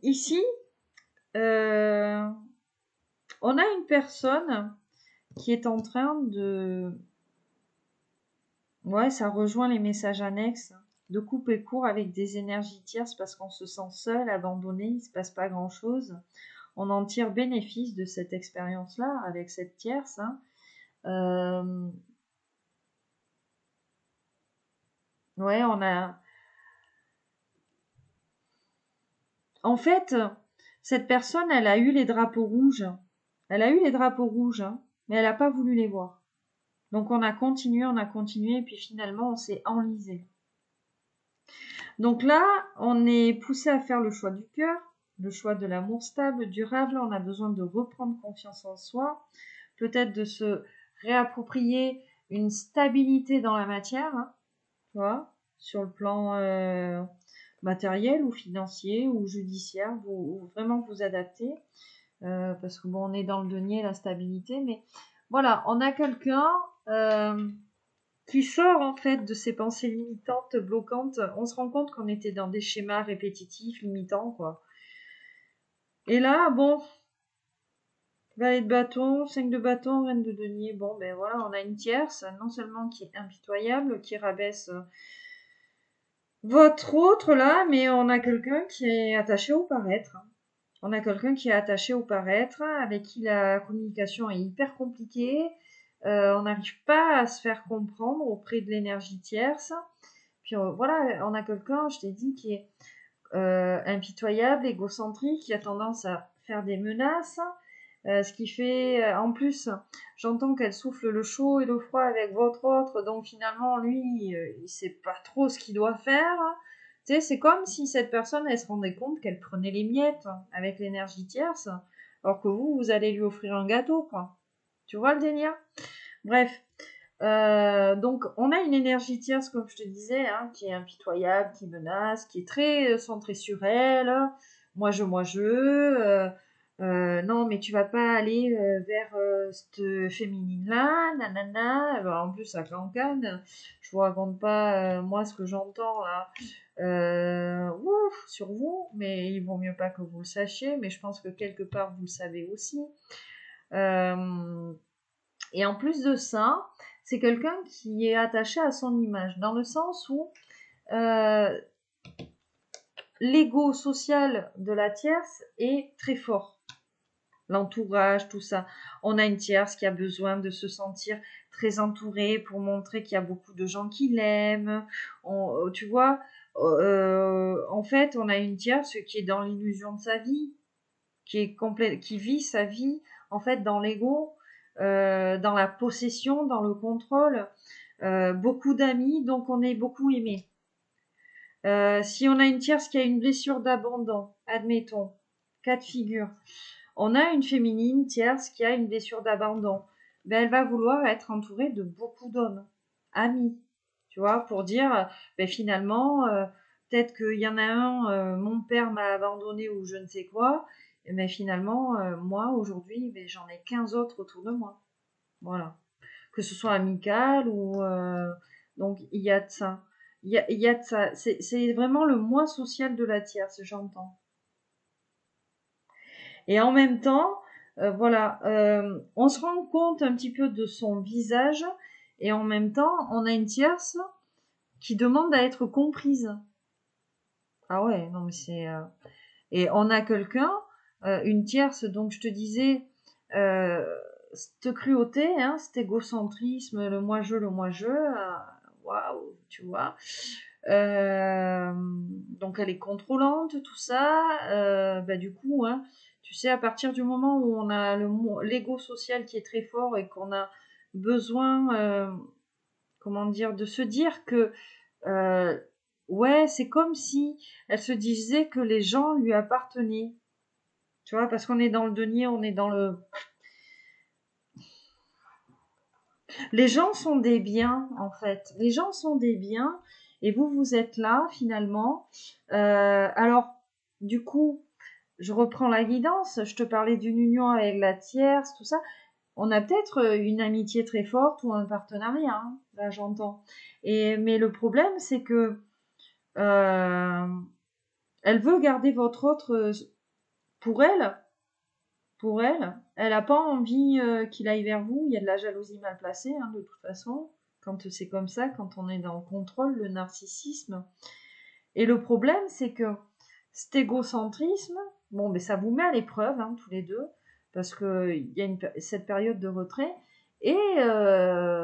Ici, on a une personne qui est en train de... Ouais, ça rejoint les messages annexes. De couper court avec des énergies tierces parce qu'on se sent seul, abandonné, il ne se passe pas grand-chose. On en tire bénéfice de cette expérience-là avec cette tierce. Hein. Ouais, on a... En fait, cette personne, elle a eu les drapeaux rouges. Elle a eu les drapeaux rouges, hein, mais elle n'a pas voulu les voir. Donc on a continué, et puis finalement on s'est enlisé. Donc là, on est poussé à faire le choix du cœur, le choix de l'amour stable, durable. On a besoin de reprendre confiance en soi, peut-être de se réapproprier une stabilité dans la matière, hein, tu vois, sur le plan matériel ou financier ou judiciaire, vous vraiment vous adapter, parce que bon, on est dans le denier, la stabilité, mais voilà, on a quelqu'un qui sort en fait de ces pensées limitantes, bloquantes. On se rend compte qu'on était dans des schémas répétitifs, limitants, quoi. Et là, bon, valet de bâton, 5 de bâton, reine de denier, bon, ben voilà, on a une tierce, non seulement qui est impitoyable, qui rabaisse votre autre là, mais on a quelqu'un qui est attaché au paraître. On a quelqu'un qui est attaché au paraître, avec qui la communication est hyper compliquée. On n'arrive pas à se faire comprendre auprès de l'énergie tierce. Puis voilà, on a quelqu'un, je t'ai dit, qui est impitoyable, égocentrique, qui a tendance à faire des menaces. Ce qui fait, en plus, j'entends qu'elle souffle le chaud et le froid avec votre autre, donc finalement, lui, il sait pas trop ce qu'il doit faire. Tu sais, c'est comme si cette personne, elle se rendait compte qu'elle prenait les miettes avec l'énergie tierce, alors que vous allez lui offrir un gâteau, quoi. Tu vois le délire? Bref. Donc, on a une énergie tierce, comme je te disais, hein, qui est impitoyable, qui menace, qui est très centrée sur elle. Moi, je. Non, mais tu vas pas aller vers cette féminine-là, nanana. En plus, ça cancane. Je vous raconte pas, moi, ce que j'entends là ouf, sur vous, mais il vaut mieux pas que vous le sachiez, mais je pense que quelque part, vous le savez aussi. Et en plus de ça, c'est quelqu'un qui est attaché à son image, dans le sens où l'ego social de la tierce est très fort. L'entourage, tout ça. On a une tierce qui a besoin de se sentir très entourée pour montrer qu'il y a beaucoup de gens qui l'aiment. Tu vois, en fait, on a une tierce qui est dans l'illusion de sa vie, qui est complète, qui vit sa vie en fait dans l'ego, dans la possession, dans le contrôle. Beaucoup d'amis, donc on est beaucoup aimé. Si on a une tierce qui a une blessure d'abandon, admettons, cas de figure, on a une féminine tierce qui a une blessure d'abandon, ben elle va vouloir être entourée de beaucoup d'hommes, amis, tu vois, pour dire, ben finalement, peut-être qu'il y en a un, mon père m'a abandonné ou je ne sais quoi, mais finalement, moi, aujourd'hui, ben, j'en ai 15 autres autour de moi. Voilà. Que ce soit amical ou... donc, il y a de ça. Il y a de ça. C'est vraiment le moi social de la tierce, j'entends. Et en même temps, voilà, on se rend compte un petit peu de son visage et en même temps, on a une tierce qui demande à être comprise. Ah ouais, non mais c'est... Et on a quelqu'un, une tierce, donc je te disais, euh, cette cruauté, hein, cet égocentrisme, le moi-je, waouh, tu vois. Donc elle est contrôlante, tout ça. Bah du coup, hein, tu sais, à partir du moment où on a l'ego social qui est très fort et qu'on a besoin, comment dire, de se dire que, euh, ouais, c'est comme si elle se disait que les gens lui appartenaient. Tu vois, parce qu'on est dans le denier, on est dans le... Les gens sont des biens, en fait. Les gens sont des biens, et vous, vous êtes là, finalement. Alors, du coup, je reprends la guidance. Je te parlais d'une union avec la tierce, tout ça. On a peut-être une amitié très forte ou un partenariat, hein, là, j'entends. Mais le problème, c'est que euh, elle veut garder votre autre pour elle, elle n'a pas envie qu'il aille vers vous. Il y a de la jalousie mal placée, hein, de toute façon, quand c'est comme ça, quand on est dans le contrôle, le narcissisme. Et le problème, c'est que cet égocentrisme, bon, mais ça vous met à l'épreuve, hein, tous les deux, parce qu'il y a cette période de retrait, et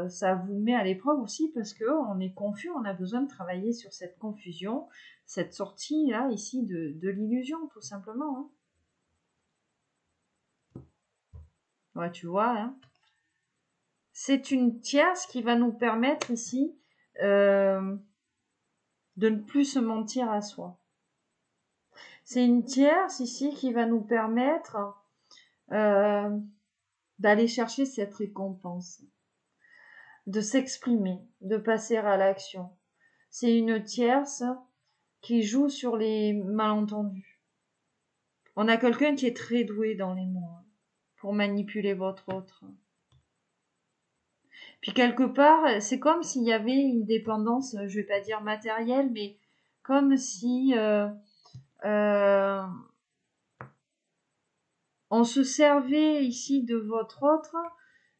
ça vous met à l'épreuve aussi parce qu'on est confus, on a besoin de travailler sur cette confusion, cette sortie là, ici, de l'illusion, tout simplement. Hein. Ouais, tu vois, hein. C'est une tierce qui va nous permettre ici de ne plus se mentir à soi. C'est une tierce ici qui va nous permettre euh, d'aller chercher cette récompense, de s'exprimer, de passer à l'action. C'est une tierce qui joue sur les malentendus. On a quelqu'un qui est très doué dans les mots hein, pour manipuler votre autre. Puis quelque part, c'est comme s'il y avait une dépendance, je vais pas dire matérielle, mais comme si euh, on se servait ici de votre autre,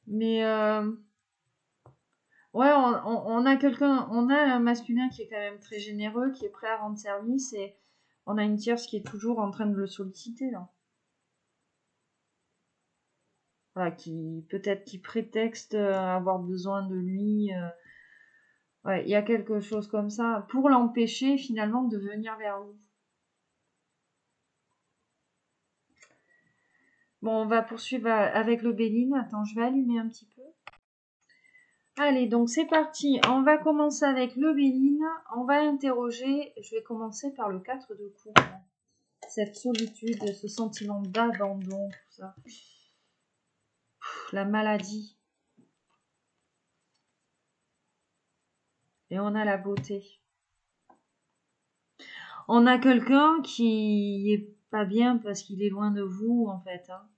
mais ouais, on a quelqu'un, on a un masculin qui est quand même très généreux, qui est prêt à rendre service, et on a une tierce qui est toujours en train de le solliciter là. Voilà, qui peut-être qui prétexte avoir besoin de lui. Ouais, il y a quelque chose comme ça pour l'empêcher finalement de venir vers vous. Bon, on va poursuivre avec le Béline. Attends, je vais allumer un petit peu. Allez, donc c'est parti. On va commencer avec le Béline. On va interroger. Je vais commencer par le 4 de coupe. Cette solitude, ce sentiment d'abandon, tout ça. La maladie. Et on a la beauté. On a quelqu'un qui est pas bien parce qu'il est loin de vous, en fait. Hein.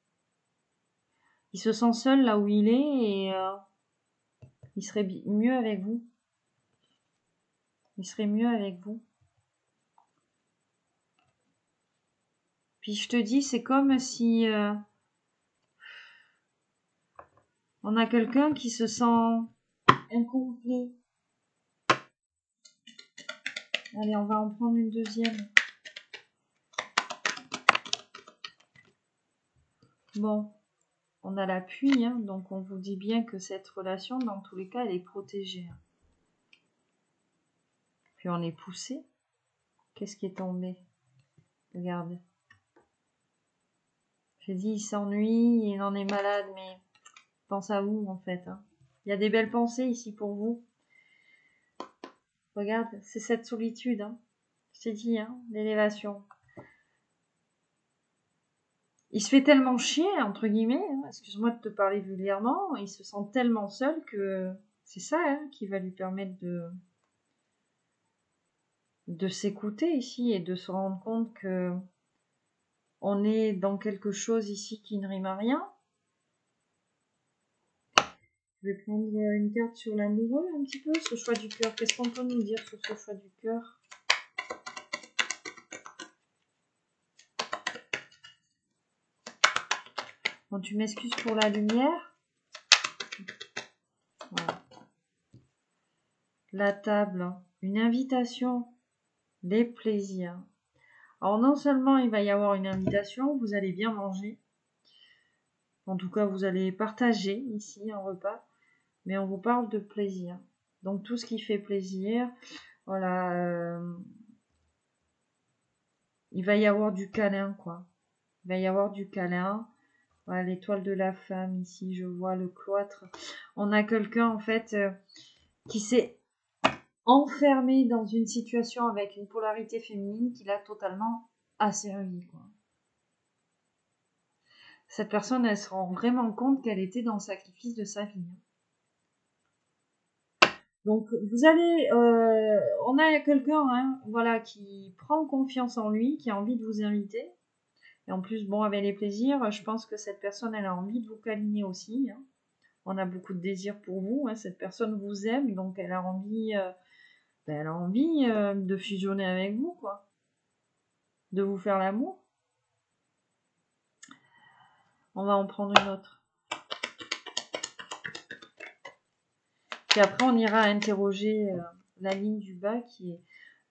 Il se sent seul là où il est et il serait mieux avec vous. Il serait mieux avec vous. Puis je te dis, c'est comme si on a quelqu'un qui se sent incomplet. Allez, on va en prendre une deuxième. Bon, on a l'appui, hein, donc on vous dit bien que cette relation, dans tous les cas, elle est protégée. Hein. Puis on est poussé. Qu'est-ce qui est tombé? Regarde. J'ai dit, il s'ennuie, il en est malade, mais pense à vous, en fait. Hein. Il y a des belles pensées ici pour vous. Regarde, c'est cette solitude. Hein. Je t'ai dit, hein, l'élévation. Il se fait tellement chier, entre guillemets, hein, excuse-moi de te parler vulgairement, il se sent tellement seul que c'est ça hein, qui va lui permettre de s'écouter ici et de se rendre compte que on est dans quelque chose ici qui ne rime à rien. Je vais prendre une carte sur l'amoureux un petit peu, ce choix du cœur. Qu'est-ce qu'on peut nous dire sur ce choix du cœur? Bon, tu m'excuses pour la lumière. Voilà. La table, une invitation, des plaisirs. Alors non seulement il va y avoir une invitation, vous allez bien manger. En tout cas, vous allez partager ici un repas. Mais on vous parle de plaisir. Donc tout ce qui fait plaisir, voilà, il va y avoir du câlin, quoi. Il va y avoir du câlin. Voilà, l'étoile de la femme, ici, je vois le cloître. On a quelqu'un, en fait, qui s'est enfermé dans une situation avec une polarité féminine qui l'a totalement asservie, quoi. Cette personne, elle se rend vraiment compte qu'elle était dans le sacrifice de sa vie. Donc vous allez, on a quelqu'un, hein, voilà, qui prend confiance en lui, qui a envie de vous inviter. Et en plus, bon, avec les plaisirs, je pense que cette personne, elle a envie de vous câliner aussi. Hein. On a beaucoup de désir pour vous. Hein. Cette personne vous aime, donc elle a envie, de fusionner avec vous, quoi, de vous faire l'amour. On va en prendre une autre. Puis après, on ira interroger la ligne du bas qui est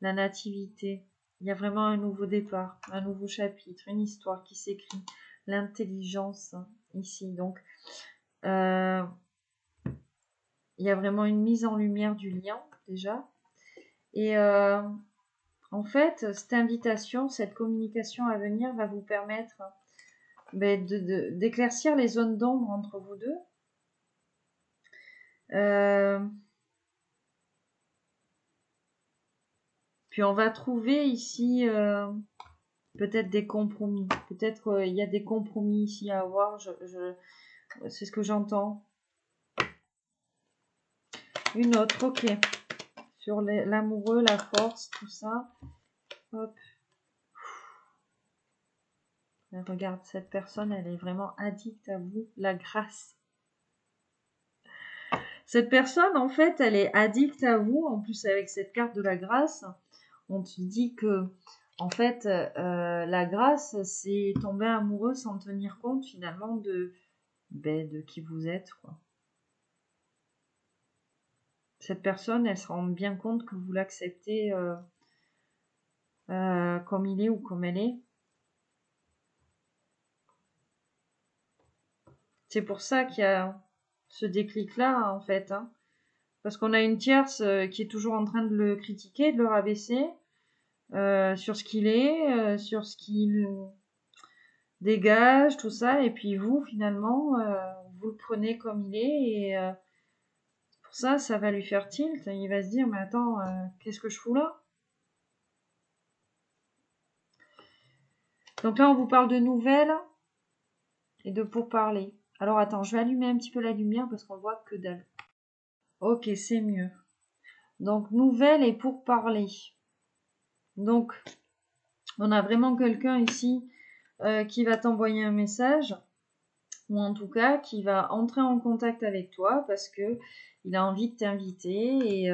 la nativité. Il y a vraiment un nouveau départ, un nouveau chapitre, une histoire qui s'écrit. L'intelligence ici. Donc, il y a vraiment une mise en lumière du lien déjà. Et en fait, cette invitation, cette communication à venir va vous permettre d'éclaircir les zones d'ombre entre vous deux. Puis on va trouver ici peut-être des compromis. Peut-être il y a des compromis ici à avoir. C'est ce que j'entends. Une autre, ok. Sur l'amoureux, la force, tout ça. Hop. Regarde, cette personne, elle est vraiment addicte à vous. La grâce. Cette personne, en fait, elle est addicte à vous. En plus, avec cette carte de la grâce, on te dit que, en fait, la grâce, c'est tomber amoureux sans tenir compte, finalement, de qui vous êtes, quoi. Cette personne, elle se rend bien compte que vous l'acceptez comme il est ou comme elle est. C'est pour ça qu'il y a ce déclic-là, en fait. Hein. Parce qu'on a une tierce qui est toujours en train de le critiquer, de le rabaisser sur ce qu'il est, sur ce qu'il dégage, tout ça. Et puis vous, finalement, vous le prenez comme il est. Et pour ça, ça va lui faire tilt. Il va se dire, mais attends, qu'est-ce que je fous là? Donc là, on vous parle de nouvelles et de pourparlers. Alors attends, je vais allumer un petit peu la lumière parce qu'on voit que dalle. Ok, c'est mieux. Donc nouvelles et pourparlers. Donc On a vraiment quelqu'un ici qui va t'envoyer un message, ou en tout cas qui va entrer en contact avec toi parce que il a envie de t'inviter et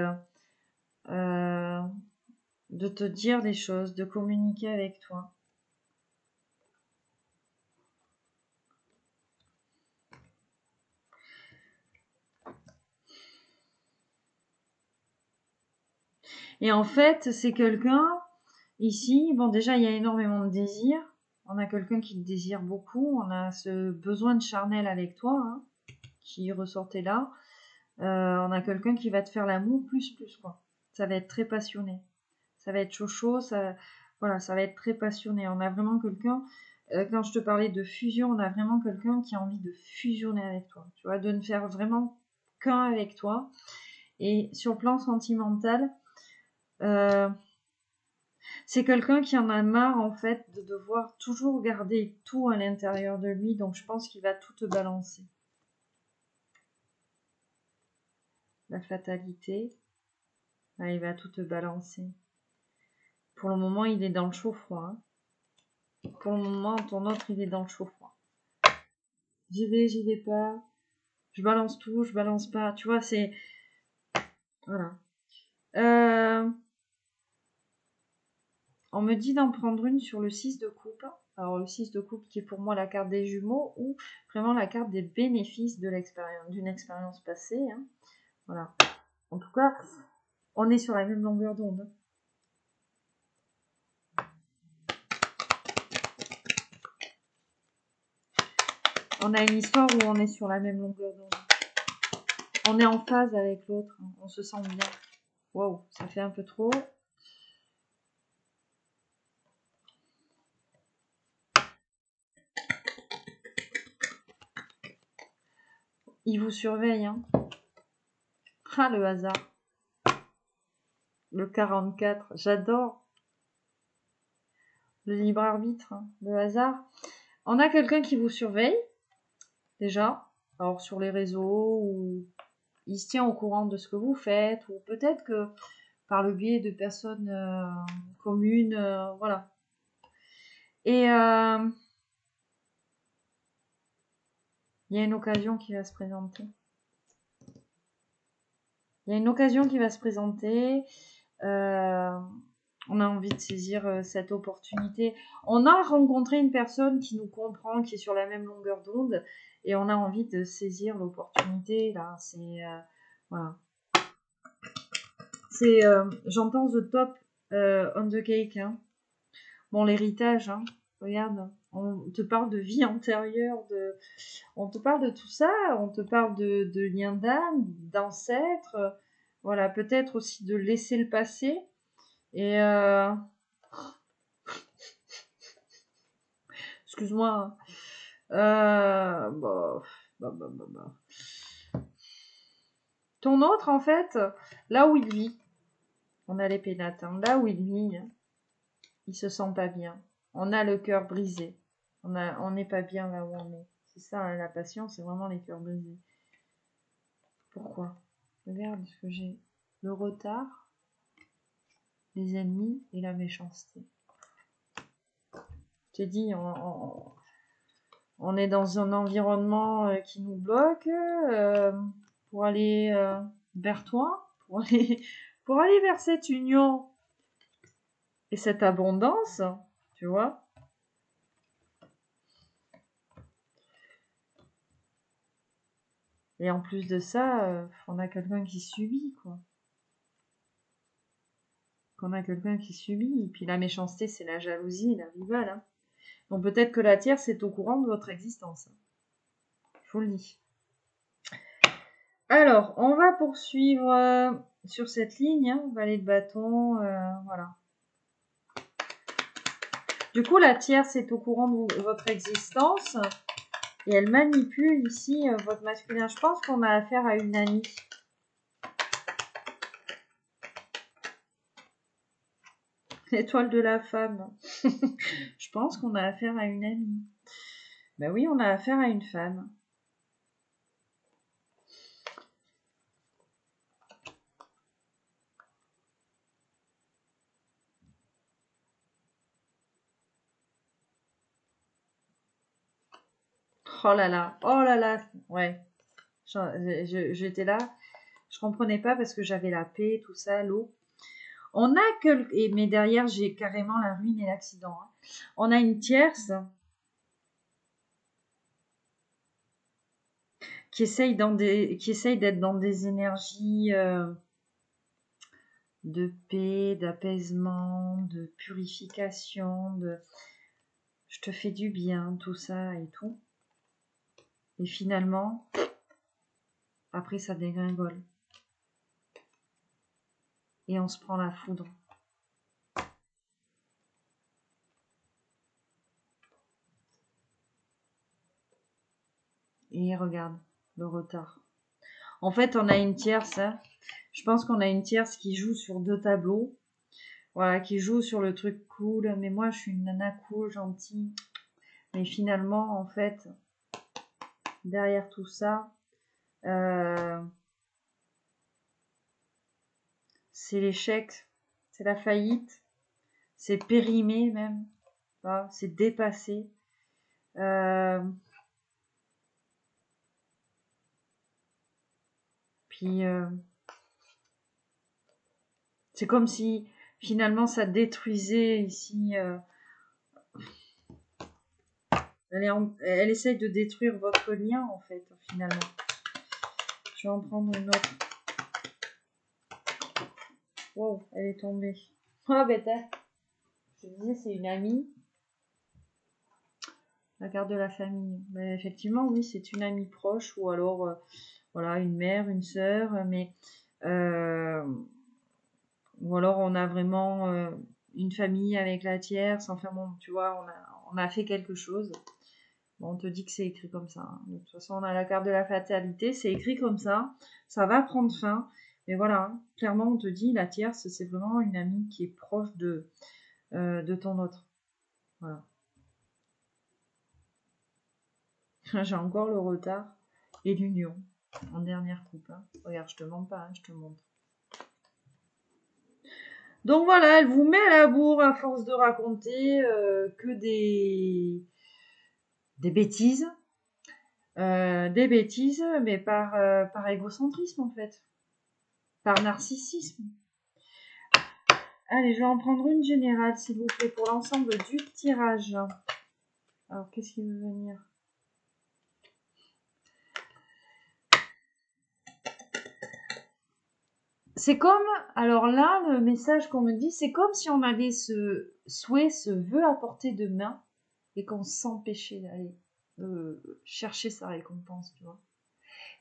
de te dire des choses, de communiquer avec toi. Et en fait, c'est quelqu'un, ici, bon déjà il y a énormément de désir, on a quelqu'un qui te désire beaucoup, on a ce besoin de charnel avec toi, hein, qui ressortait là, on a quelqu'un qui va te faire l'amour plus quoi. Ça va être très passionné, ça va être chaud, voilà, ça va être très passionné. On a vraiment quelqu'un, quand je te parlais de fusion, on a vraiment quelqu'un qui a envie de fusionner avec toi, tu vois, de ne faire vraiment qu'un avec toi. Et sur le plan sentimental, c'est quelqu'un qui en a marre en fait de devoir toujours garder tout à l'intérieur de lui, donc je pense qu'il va tout te balancer. La fatalité, là, il va tout te balancer. Pour le moment, il est dans le chaud-froid. Hein. Pour le moment, ton autre, il est dans le chaud-froid. J'y vais pas. Je balance tout, je balance pas. Tu vois, c'est... Voilà. On me dit d'en prendre une sur le 6 de coupe. Alors le 6 de coupe qui est pour moi la carte des jumeaux ou vraiment la carte des bénéfices de l'expérience, d'une expérience passée. Hein. Voilà. En tout cas, on est sur la même longueur d'onde. On a une histoire où on est sur la même longueur d'onde. On est en phase avec l'autre. Hein. On se sent bien. Waouh, ça fait un peu trop. Il vous surveille. Hein. Ah, le hasard. Le 44. J'adore. Le libre arbitre. Hein. Le hasard. On a quelqu'un qui vous surveille. Déjà. Alors, sur les réseaux, ou il se tient au courant de ce que vous faites, ou peut-être que par le biais de personnes communes, voilà. Et il y a une occasion qui va se présenter. Il y a une occasion qui va se présenter. On a envie de saisir cette opportunité. On a rencontré une personne qui nous comprend, qui est sur la même longueur d'onde, et on a envie de saisir l'opportunité. Là, c'est voilà. C'est j'entends the top on the cake. Hein. Bon, l'héritage. Hein. Regarde, on te parle de vie antérieure, on te parle de tout ça, on te parle de liens d'âme, d'ancêtres, voilà, peut-être aussi de laisser le passé. Et excuse-moi. Bah. Ton autre, en fait, là où il vit, on a les pénates, hein, là où il vit, il se sent pas bien. On a le cœur brisé. On n'est pas bien là où on est. C'est ça, hein, la passion, c'est vraiment les cœurs brisés. Pourquoi? Regarde ce que j'ai. Le retard, les ennemis et la méchanceté. Je t'ai dit, on est dans un environnement qui nous bloque pour aller vers toi, pour aller vers cette union et cette abondance, tu vois. Et en plus de ça, on a quelqu'un qui subit, quoi. On a quelqu'un qui subit. Et puis la méchanceté, c'est la jalousie, la rivale. Hein. Donc peut-être que la tierce est au courant de votre existence. Je vous le dis. Alors, on va poursuivre sur cette ligne, hein, valet de bâton, voilà. Du coup, la tierce est au courant de votre existence et elle manipule ici votre masculin. Je pense qu'on a affaire à une amie. L'étoile de la femme. Je pense qu'on a affaire à une amie. Ben oui, on a affaire à une femme. oh là là, ouais. J'étais là, je comprenais pas parce que j'avais la paix, tout ça, l'eau. On a que, mais derrière j'ai carrément la ruine et l'accident. Hein. On a une tierce qui essaye d'être dans des énergies de paix, d'apaisement, de purification, de je te fais du bien, tout ça et tout. Et finalement, après ça dégringole. Et on se prend la foudre. Et regarde le retard. En fait, on a une tierce. Hein. Je pense qu'on a une tierce qui joue sur 2 tableaux. Voilà, qui joue sur le truc cool. Mais moi, je suis une nana cool, gentille. Mais finalement, en fait, derrière tout ça, c'est l'échec, c'est la faillite, c'est périmé même. Voilà, c'est dépassé. Puis c'est comme si finalement ça détruisait ici. Elle essaye de détruire votre lien en fait finalement. Je vais en prendre une autre. Wow, elle est tombée. Oh bête. Je disais c'est une amie. La garde de la famille. Mais effectivement oui c'est une amie proche ou alors voilà une mère, une sœur, mais ou alors on a vraiment une famille avec la tierce, enfin bon, tu vois, on a fait quelque chose. Bon, on te dit que c'est écrit comme ça. Hein. De toute façon, on a la carte de la fatalité, c'est écrit comme ça va prendre fin. Mais voilà, hein, clairement, on te dit, la tierce, c'est vraiment une amie qui est proche de ton autre. Voilà. J'ai encore le retard et l'union en dernière coupe. Hein. Regarde, je te mens pas, hein, je te montre. Donc voilà, elle vous met à la bourre à force de raconter que des bêtises. Des bêtises, mais par égocentrisme en fait. Par narcissisme. Allez, je vais en prendre une générale, s'il vous plaît, pour l'ensemble du tirage. Alors, qu'est-ce qui veut venir? C'est comme, alors là, le message qu'on me dit, c'est comme si on avait ce souhait, ce vœu à portée de main, et qu'on s'empêchait d'aller chercher sa récompense, tu vois.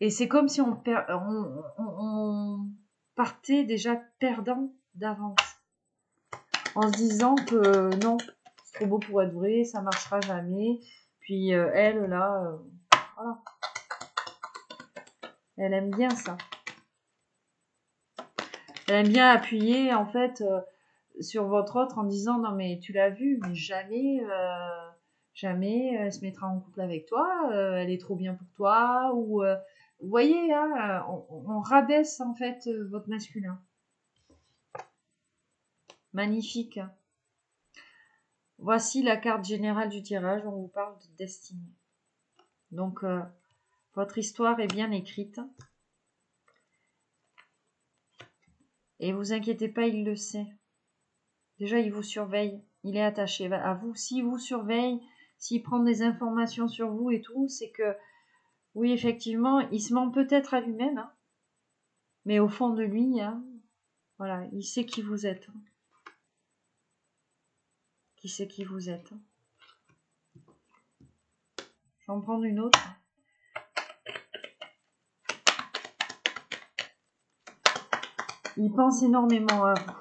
Et c'est comme si on partait déjà perdant d'avance, en se disant que non, c'est trop beau pour être vrai, ça marchera jamais. Puis elle, là, voilà. Elle aime bien ça. Elle aime bien appuyer, en fait, sur votre autre en disant, non mais tu l'as vu, mais jamais elle se mettra en couple avec toi, elle est trop bien pour toi, ou vous voyez, hein, on rabaisse en fait votre masculin. Magnifique. Voici la carte générale du tirage, on vous parle de destinée. Donc, votre histoire est bien écrite. Et vous inquiétez pas, il le sait. Déjà, il vous surveille, il est attaché à vous. S'il vous surveille, s'il prend des informations sur vous et tout, c'est que, oui, effectivement, il se ment peut-être à lui-même, hein, mais au fond de lui, hein, voilà, il sait qui vous êtes. Hein. Qui sait qui vous êtes. Hein. Je vais en prendre une autre. Il pense énormément à vous.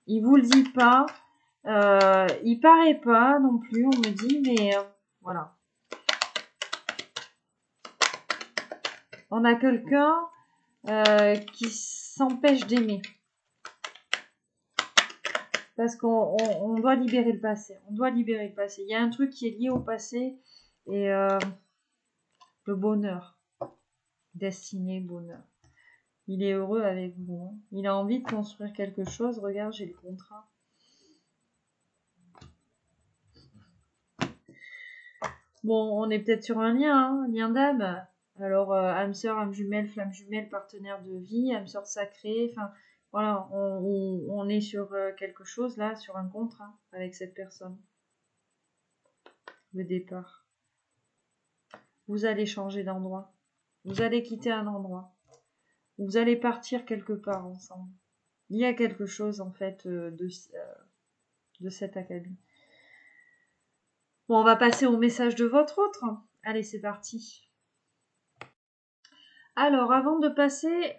Il vous le dit pas. Il paraît pas non plus, on me dit, mais voilà. On a quelqu'un qui s'empêche d'aimer. Parce qu'on doit libérer le passé. On doit libérer le passé. Il y a un truc qui est lié au passé et le bonheur. Destiné, bonheur. Il est heureux avec vous. Hein. Il a envie de construire quelque chose. Regarde, j'ai le contrat. Bon, on est peut-être sur un lien, hein, lien d'âme. Alors, âme sœur, âme jumelle, flamme jumelle, partenaire de vie, âme sœur sacrée. Enfin, voilà, on est sur quelque chose là, sur un contrat avec cette personne. Le départ. Vous allez changer d'endroit. Vous allez quitter un endroit. Vous allez partir quelque part ensemble. Il y a quelque chose en fait de cet acabit. Bon, on va passer au message de votre autre. Allez, c'est parti. Alors, avant de passer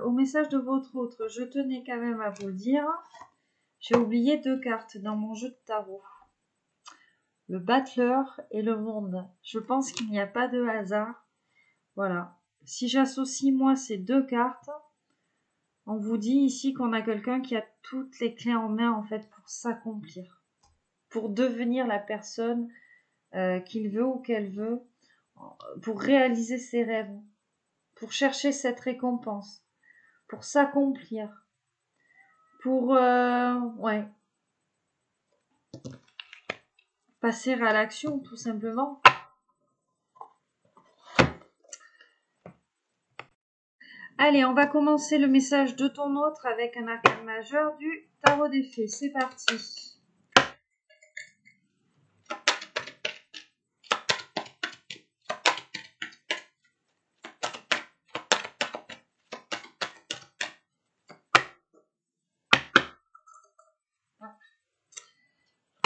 au message de votre autre, je tenais quand même à vous le dire. J'ai oublié 2 cartes dans mon jeu de tarot. Le battleur et le monde. Je pense qu'il n'y a pas de hasard. Voilà. Si j'associe moi ces 2 cartes, on vous dit ici qu'on a quelqu'un qui a toutes les clés en main en fait pour s'accomplir, pour devenir la personne qu'il veut ou qu'elle veut, pour réaliser ses rêves, pour chercher cette récompense, pour s'accomplir, pour ouais, passer à l'action tout simplement. Allez, on va commencer le message de ton autre avec un arcane majeur du tarot des fées. C'est parti.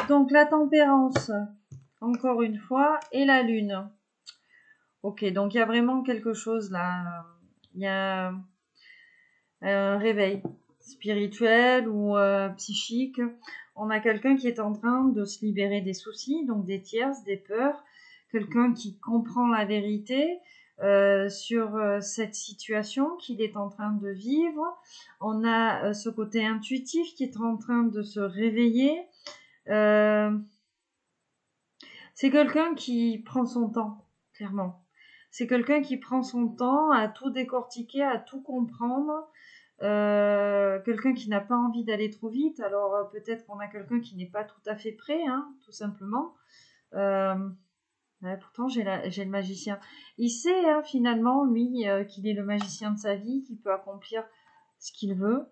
Donc la tempérance, encore une fois, et la lune. Ok, donc il y a vraiment quelque chose là. Il y a un réveil spirituel ou psychique. On a quelqu'un qui est en train de se libérer des soucis, donc des tierces, des peurs. Quelqu'un qui comprend la vérité sur cette situation qu'il est en train de vivre. On a ce côté intuitif qui est en train de se réveiller. C'est quelqu'un qui prend son temps, clairement. C'est quelqu'un qui prend son temps à tout décortiquer, à tout comprendre. Quelqu'un qui n'a pas envie d'aller trop vite. Alors peut-être qu'on a quelqu'un qui n'est pas tout à fait prêt, hein, tout simplement. Ouais, pourtant j'ai le magicien. Il sait hein, finalement, lui, qu'il est le magicien de sa vie, qu'il peut accomplir ce qu'il veut.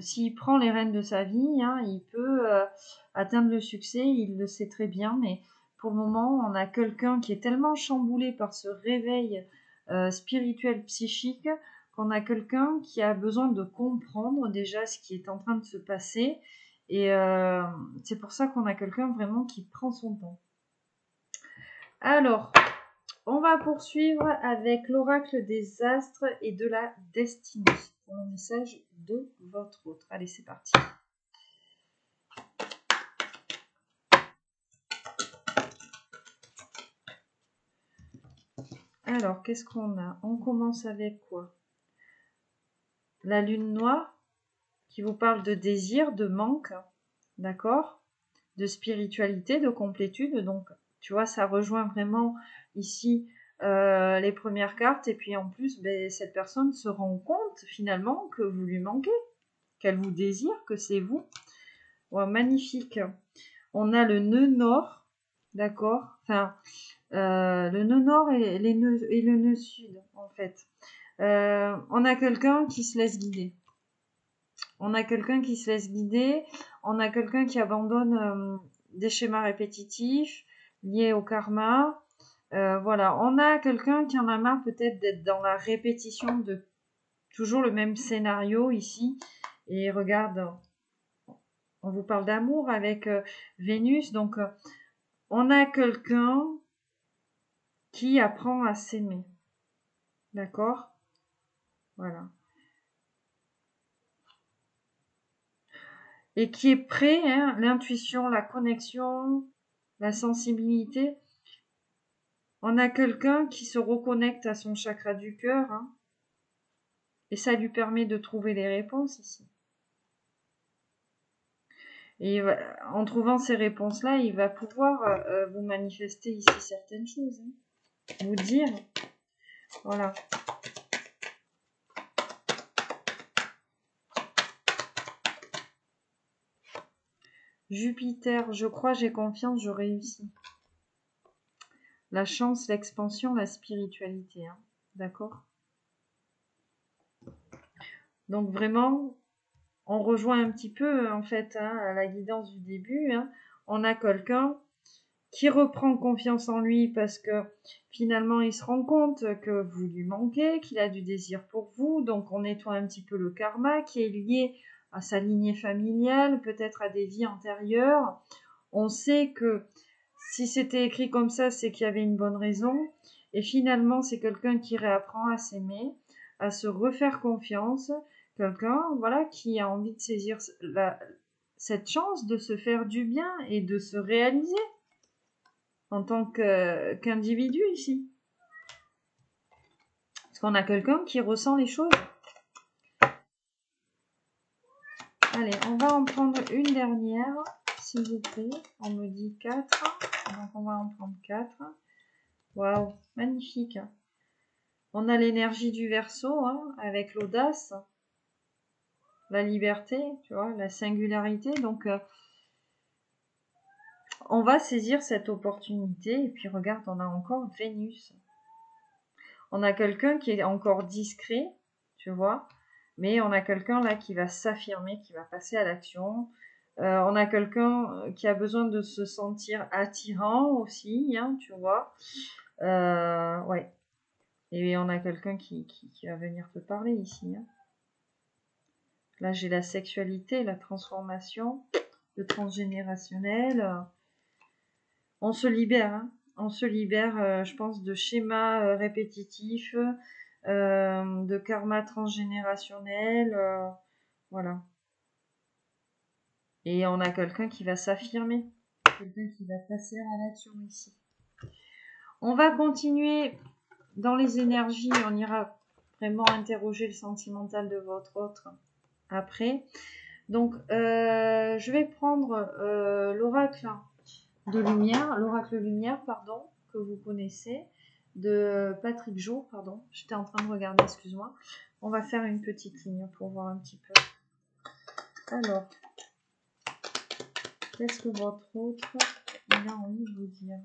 S'il prend les rênes de sa vie, hein, il peut atteindre le succès, il le sait très bien, mais pour le moment, on a quelqu'un qui est tellement chamboulé par ce réveil spirituel, psychique, qu'on a quelqu'un qui a besoin de comprendre déjà ce qui est en train de se passer. Et c'est pour ça qu'on a quelqu'un vraiment qui prend son temps. Alors, on va poursuivre avec l'oracle des astres et de la destinée. Pour le message de votre autre. Allez, c'est parti. Alors, qu'est-ce qu'on a? On commence avec quoi? La lune noire, qui vous parle de désir, de manque, d'accord? De spiritualité, de complétude. Donc, tu vois, ça rejoint vraiment ici les premières cartes. Et puis en plus, ben, cette personne se rend compte finalement que vous lui manquez, qu'elle vous désire, que c'est vous. Ouais, magnifique. On a le nœud nord, d'accord? Enfin, le nœud nord et le nœud sud, en fait. On a quelqu'un qui se laisse guider. On a quelqu'un qui se laisse guider. On a quelqu'un qui abandonne des schémas répétitifs liés au karma. Voilà, on a quelqu'un qui en a marre peut-être d'être dans la répétition de toujours le même scénario ici. Et regarde, on vous parle d'amour avec Vénus. Donc, on a quelqu'un qui apprend à s'aimer. D'accord? Voilà. Et qui est prêt, hein, l'intuition, la connexion, la sensibilité. On a quelqu'un qui se reconnecte à son chakra du cœur, hein, et ça lui permet de trouver les réponses ici. Et en trouvant ces réponses-là, il va pouvoir vous manifester ici certaines choses, hein, vous dire. Voilà. Jupiter, je crois, j'ai confiance, je réussis. la chance, l'expansion, la spiritualité. Hein. D'accord? Donc vraiment, on rejoint un petit peu en fait hein, à la guidance du début. Hein. On a quelqu'un qui reprend confiance en lui parce que finalement il se rend compte que vous lui manquez, qu'il a du désir pour vous, donc on nettoie un petit peu le karma qui est lié à sa lignée familiale, peut-être à des vies antérieures. On sait que si c'était écrit comme ça, c'est qu'il y avait une bonne raison, et finalement c'est quelqu'un qui réapprend à s'aimer, à se refaire confiance, quelqu'un voilà qui a envie de saisir cette chance de se faire du bien et de se réaliser en tant qu'individu ici. Parce qu'on a quelqu'un qui ressent les choses. Allez, on va en prendre une dernière, s'il vous plaît. On me dit 4. Donc on va en prendre 4. Waouh, magnifique. On a l'énergie du Verseau, hein, avec l'audace, la liberté, tu vois, la singularité. Donc on va saisir cette opportunité. Et puis regarde, on a encore Vénus. On a quelqu'un qui est encore discret, tu vois, mais on a quelqu'un là qui va s'affirmer, qui va passer à l'action. On a quelqu'un qui a besoin de se sentir attirant aussi, hein, tu vois. Ouais. Et on a quelqu'un qui va venir te parler ici. Hein. Là, j'ai la sexualité, la transformation, le transgénérationnel. On se libère, hein. On se libère, je pense, de schémas répétitifs, de karma transgénérationnel, voilà. Et on a quelqu'un qui va s'affirmer, quelqu'un qui va passer à l'action ici. On va continuer dans les énergies, on ira vraiment interroger le sentimental de votre autre après. Donc, je vais prendre l'oracle de lumière, l'oracle lumière, pardon, que vous connaissez, de Patrick Jo, pardon, j'étais en train de regarder, excuse-moi. On va faire une petite ligne pour voir un petit peu. Alors, qu'est-ce que votre autre il a envie de vous dire?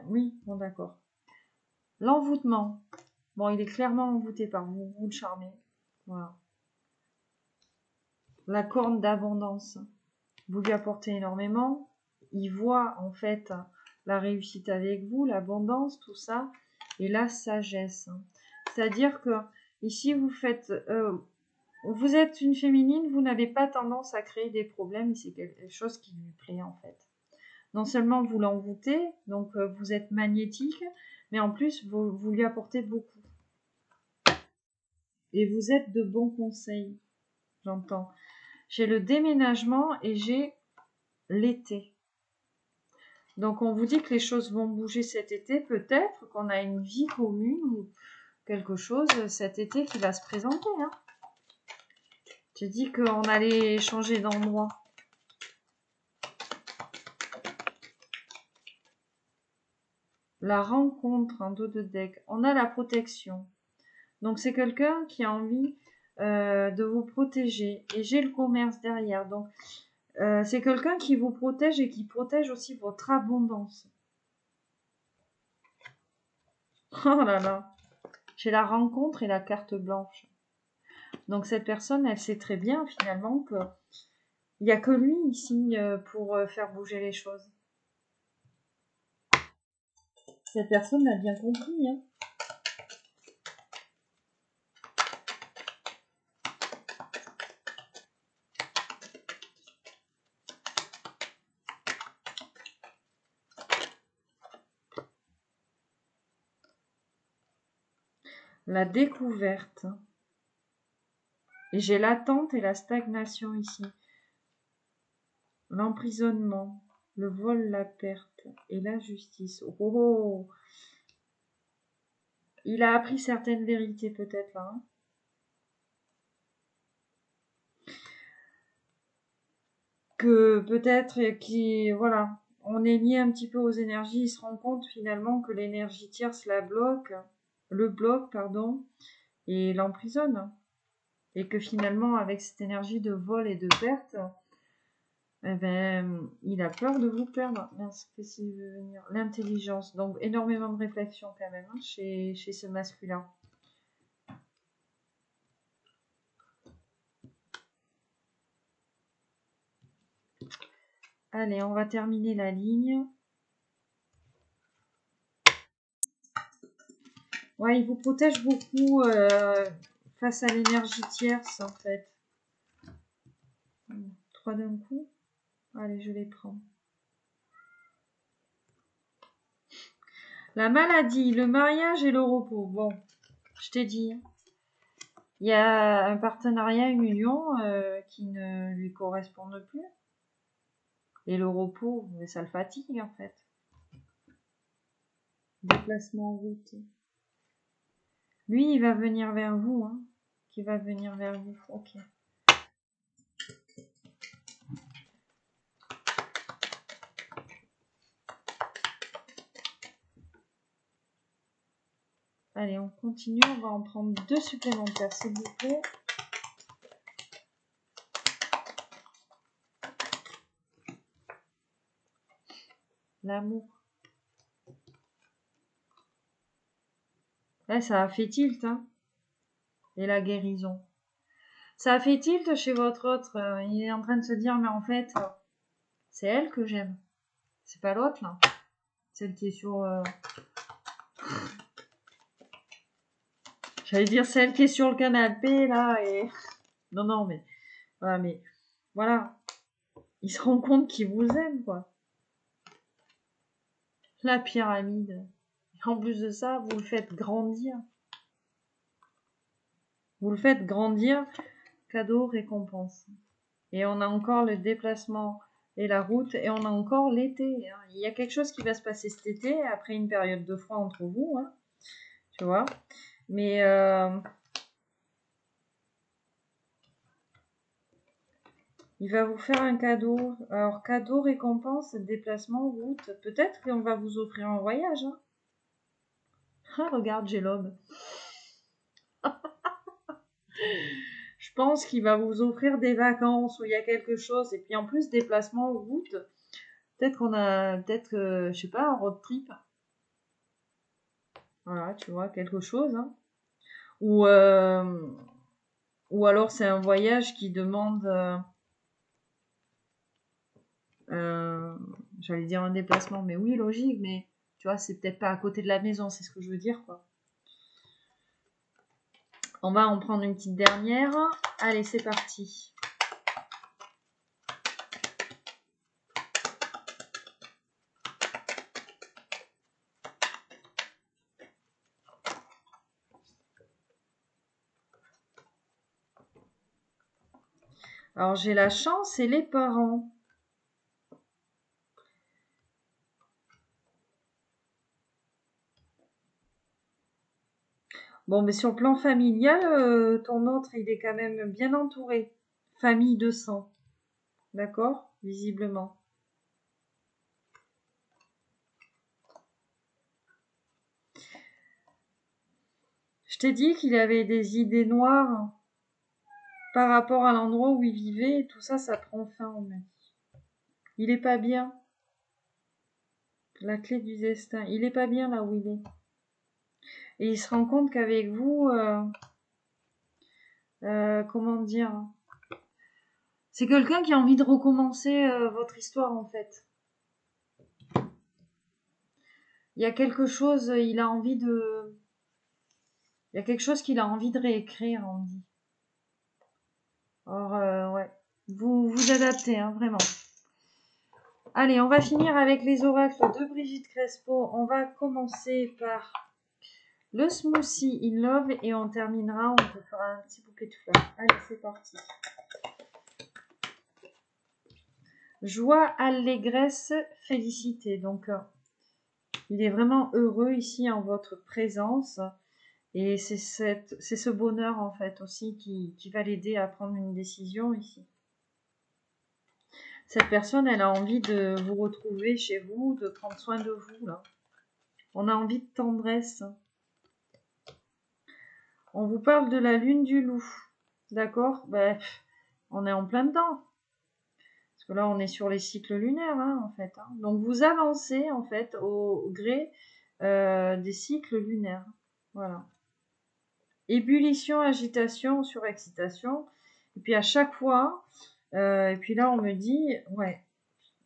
Oui, bon d'accord. L'envoûtement. Bon, il est clairement envoûté par vous, vous le charmez. Voilà. La corne d'abondance. Vous lui apportez énormément. Il voit en fait la réussite avec vous, l'abondance, tout ça, et la sagesse. C'est-à-dire que ici vous faites, vous êtes une féminine, vous n'avez pas tendance à créer des problèmes, et c'est quelque chose qui lui plaît en fait. Non seulement vous l'envoûtez, donc vous êtes magnétique, mais en plus vous lui apportez beaucoup. Et vous êtes de bons conseils, j'entends. J'ai le déménagement et j'ai l'été. Donc on vous dit que les choses vont bouger cet été, peut-être qu'on a une vie commune ou quelque chose cet été qui va se présenter. Hein. J'ai dit qu'on allait changer d'endroit. La rencontre en dos de deck. On a la protection. Donc c'est quelqu'un qui a envie de vous protéger. Et j'ai le commerce derrière. Donc c'est quelqu'un qui vous protège et qui protège aussi votre abondance. Oh là là. J'ai la rencontre et la carte blanche. Donc cette personne, elle sait très bien finalement que il n'y a que lui ici pour faire bouger les choses. Cette personne l'a bien compris. Hein. La découverte. Et j'ai l'attente et la stagnation ici. L'emprisonnement, le vol, la perte et la justice. Oh, oh, oh. Il a appris certaines vérités peut-être là. Hein. Que peut-être voilà, on est lié un petit peu aux énergies. Il se rend compte finalement que l'énergie tierce le bloque, pardon, et l'emprisonne. Et que finalement, avec cette énergie de vol et de perte, Eh ben, il a peur de vous perdre. Qu'est-ce qu'il veut venir? L'intelligence. Donc, énormément de réflexion quand même hein, chez ce masculin. Allez, on va terminer la ligne. Ouais, il vous protège beaucoup face à l'énergie tierce, en fait. 3 d'un coup. Allez, je les prends. La maladie, le mariage et le repos. Bon, je t'ai dit. Il y a un partenariat, une union qui ne lui correspondent plus. Et le repos, mais ça le fatigue, en fait. Déplacement en route. Lui, il va venir vers vous. Hein. Qui va venir vers vous. Ok. Allez, on continue. On va en prendre 2 supplémentaires, s'il vous plaît. L'amour. Là, ça a fait tilt. Hein. Et la guérison. Ça a fait tilt chez votre autre. Il est en train de se dire, mais en fait, c'est elle que j'aime. C'est pas l'autre, là. Celle qui est sur... J'allais dire celle qui est sur le canapé, là, et... Non, non, mais... Voilà, mais... Voilà. Il se rend compte qu'il vous aime, quoi. La pyramide. Et en plus de ça, vous le faites grandir. Vous le faites grandir. Cadeau, récompense. Et on a encore le déplacement et la route, et on a encore l'été. Hein. Il y a quelque chose qui va se passer cet été, après une période de froid entre vous, hein, tu vois. Mais il va vous faire un cadeau. Alors, cadeau, récompense, déplacement, route. Peut-être qu'on va vous offrir un voyage. Hein. Ah, regarde, j'ai l'aube. Je pense qu'il va vous offrir des vacances où il y a quelque chose. Et puis en plus, déplacement, route. Peut-être qu'on a, je sais pas, un road trip. Voilà, tu vois, quelque chose. Hein. Ou alors c'est un voyage qui demande, j'allais dire un déplacement, mais oui, logique, mais tu vois, c'est peut-être pas à côté de la maison, c'est ce que je veux dire, quoi. On va en prendre une petite dernière. Allez, c'est parti. Alors, j'ai la chance et les parents. Bon, mais sur le plan familial, ton autre, il est quand même bien entouré. Famille de sang. D'accord? Visiblement. Je t'ai dit qu'il avait des idées noires par rapport à l'endroit où il vivait et tout ça, ça prend fin en mai. Il est pas bien. La clé du destin. Il est pas bien là où il est. Et il se rend compte qu'avec vous, comment dire, c'est quelqu'un qui a envie de recommencer votre histoire en fait. Il y a quelque chose, il a envie de, il y a quelque chose qu'il a envie de réécrire, on dit. Or, ouais, vous adaptez, hein, vraiment. Allez, on va finir avec les oracles de Brigitte Crespo. On va commencer par le smoothie in love et on terminera, on te fera un petit bouquet de fleurs. Allez, c'est parti. Joie, allégresse, félicité. Donc, il est vraiment heureux ici en votre présence. Et c'est ce bonheur, en fait, aussi qui va l'aider à prendre une décision ici. Cette personne, elle a envie de vous retrouver chez vous, de prendre soin de vous, là. On a envie de tendresse. On vous parle de la lune du loup. D'accord? Ben, on est en plein dedans. Parce que là, on est sur les cycles lunaires, hein, en fait. Hein. Donc, vous avancez, en fait, au gré des cycles lunaires. Voilà. Ébullition, agitation, surexcitation. Et puis, à chaque fois, et puis là, on me dit, ouais,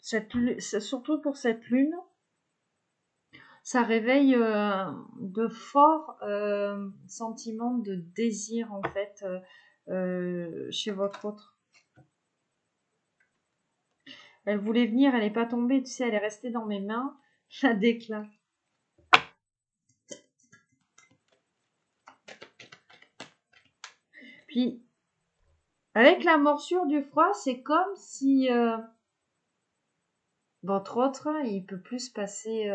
surtout pour cette lune, ça réveille de forts sentiments de désir, en fait, chez votre autre. Elle voulait venir, elle n'est pas tombée, tu sais, elle est restée dans mes mains. La déclin. Puis, avec la morsure du froid, c'est comme si votre autre, il peut plus se passer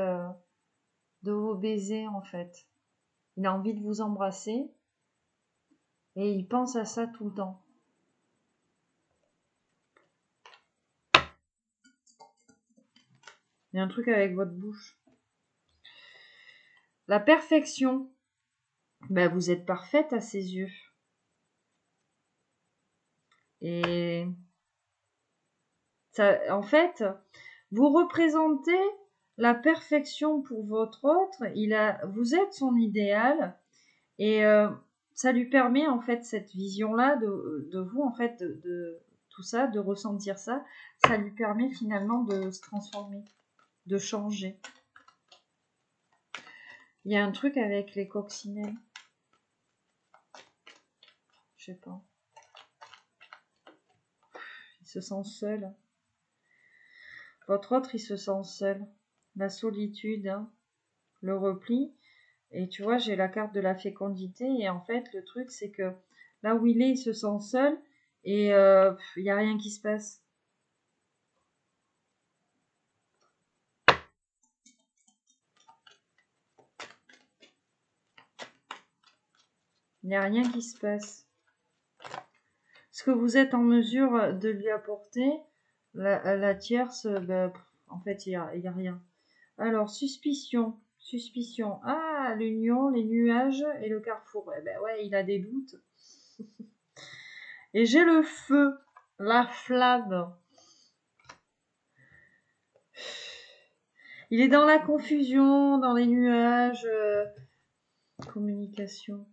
de vos baisers, en fait. Il a envie de vous embrasser et il pense à ça tout le temps. Il y a un truc avec votre bouche. La perfection. Ben, vous êtes parfaite à ses yeux. Et ça, en fait, vous représentez la perfection pour votre autre. Vous êtes son idéal et ça lui permet en fait cette vision-là de vous en fait de tout ça, de ressentir ça. Ça lui permet finalement de se transformer, de changer. Il y a un truc avec les coccinelles. Je sais pas. Il se sent seul. Votre autre, il se sent seul. La solitude, hein, le repli. Et tu vois, j'ai la carte de la fécondité. Et en fait, le truc, c'est que là où il se sent seul. Et il n'y a rien qui se passe. Il n'y a rien qui se passe. Ce que vous êtes en mesure de lui apporter, la tierce, ben, en fait, il y a rien. Alors, suspicion. Suspicion. Ah, l'union, les nuages et le carrefour. Eh ben ouais, il a des doutes. Et j'ai le feu, la flamme. Il est dans la confusion, dans les nuages. Communication.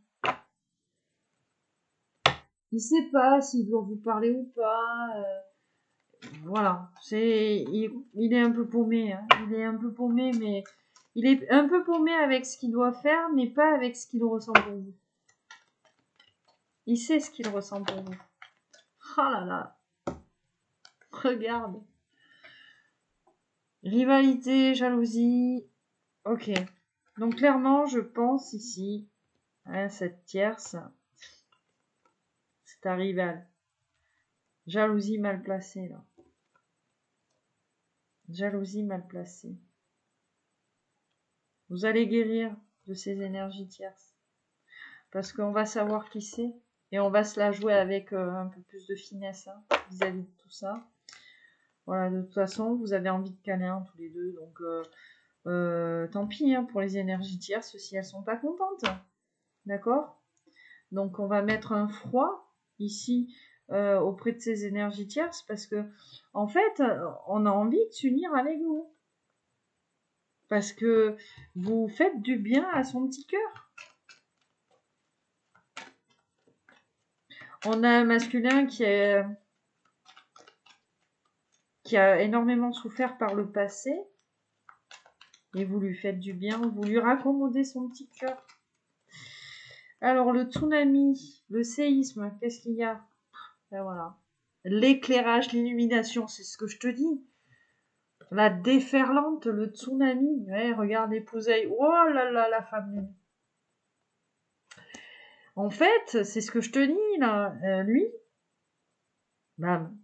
Il sait pas s'il doit vous parler ou pas. Voilà, il est un peu paumé. Hein. Il est un peu paumé, mais il est un peu paumé avec ce qu'il doit faire, mais pas avec ce qu'il ressent pour vous. Il sait ce qu'il ressent pour vous. Oh là là, regarde. Rivalité, jalousie. Ok. Donc clairement, je pense ici, hein, cette tierce, c'est ta rivale. Jalousie mal placée, là. Jalousie mal placée. Vous allez guérir de ces énergies tierces. Parce qu'on va savoir qui c'est. Et on va se la jouer avec un peu plus de finesse hein, vis-à-vis de tout ça. Voilà, de toute façon, vous avez envie de câlin tous les deux. Donc, tant pis hein, pour les énergies tierces si elles sont pas contentes. D'accord? Donc, on va mettre un froid ici auprès de ces énergies tierces parce que, en fait, on a envie de s'unir avec vous. Parce que vous faites du bien à son petit cœur. On a un masculin qui a énormément souffert par le passé. Et vous lui faites du bien, vous lui raccommodez son petit cœur. Alors, le tsunami, le séisme, qu'est-ce qu'il y a? Ben voilà. L'éclairage, l'illumination, c'est ce que je te dis. La déferlante, le tsunami. Ouais, regarde l'épouseille. Oh là là, la femme nue. En fait, c'est ce que je te dis, là. Lui, bam,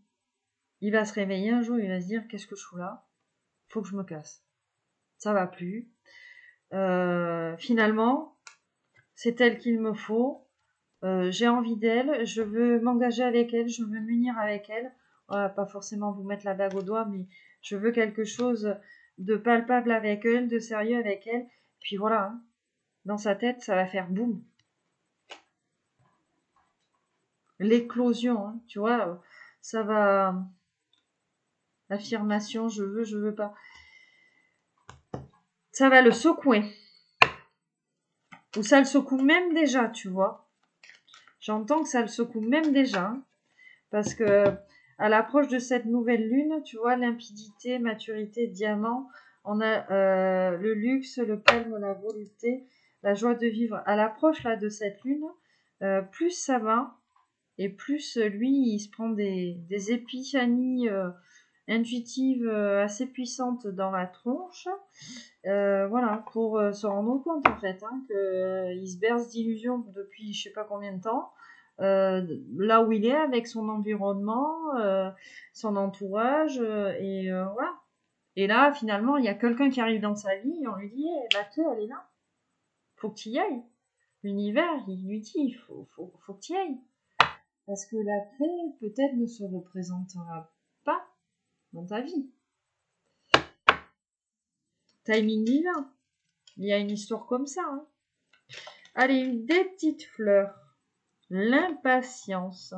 il va se réveiller un jour, il va se dire, qu'est-ce que je fous là? Faut que je me casse. Ça va plus. Finalement, c'est elle qu'il me faut. J'ai envie d'elle, je veux m'engager avec elle, je veux m'unir avec elle. Pas forcément vous mettre la bague au doigt, mais je veux quelque chose de palpable avec elle, de sérieux avec elle. Puis voilà, hein, dans sa tête, ça va faire boum. L'éclosion, hein, tu vois, ça va... Affirmation, je veux pas. Ça va le secouer. Ou ça le secoue même déjà, tu vois. J'entends que ça le secoue même déjà. Hein, parce que à l'approche de cette nouvelle lune, tu vois, limpidité, maturité, diamant, on a le luxe, le calme, la volonté, la joie de vivre. À l'approche là de cette lune, plus ça va, et plus lui, il se prend des épiphanies intuitives assez puissantes dans la tronche. Voilà, pour se rendre compte en fait hein, qu'il se berce d'illusions depuis je sais pas combien de temps. Là où il est avec son environnement, son entourage, et voilà. Et là, finalement, il y a quelqu'un qui arrive dans sa vie et on lui dit la clé, elle est là. Faut que tu y ailles. L'univers, il lui dit faut que tu y ailles. Parce que la clé, peut-être, ne se représentera pas dans ta vie. Timing divin. Il y a une histoire comme ça. Hein. Allez, des petites fleurs. L'impatience.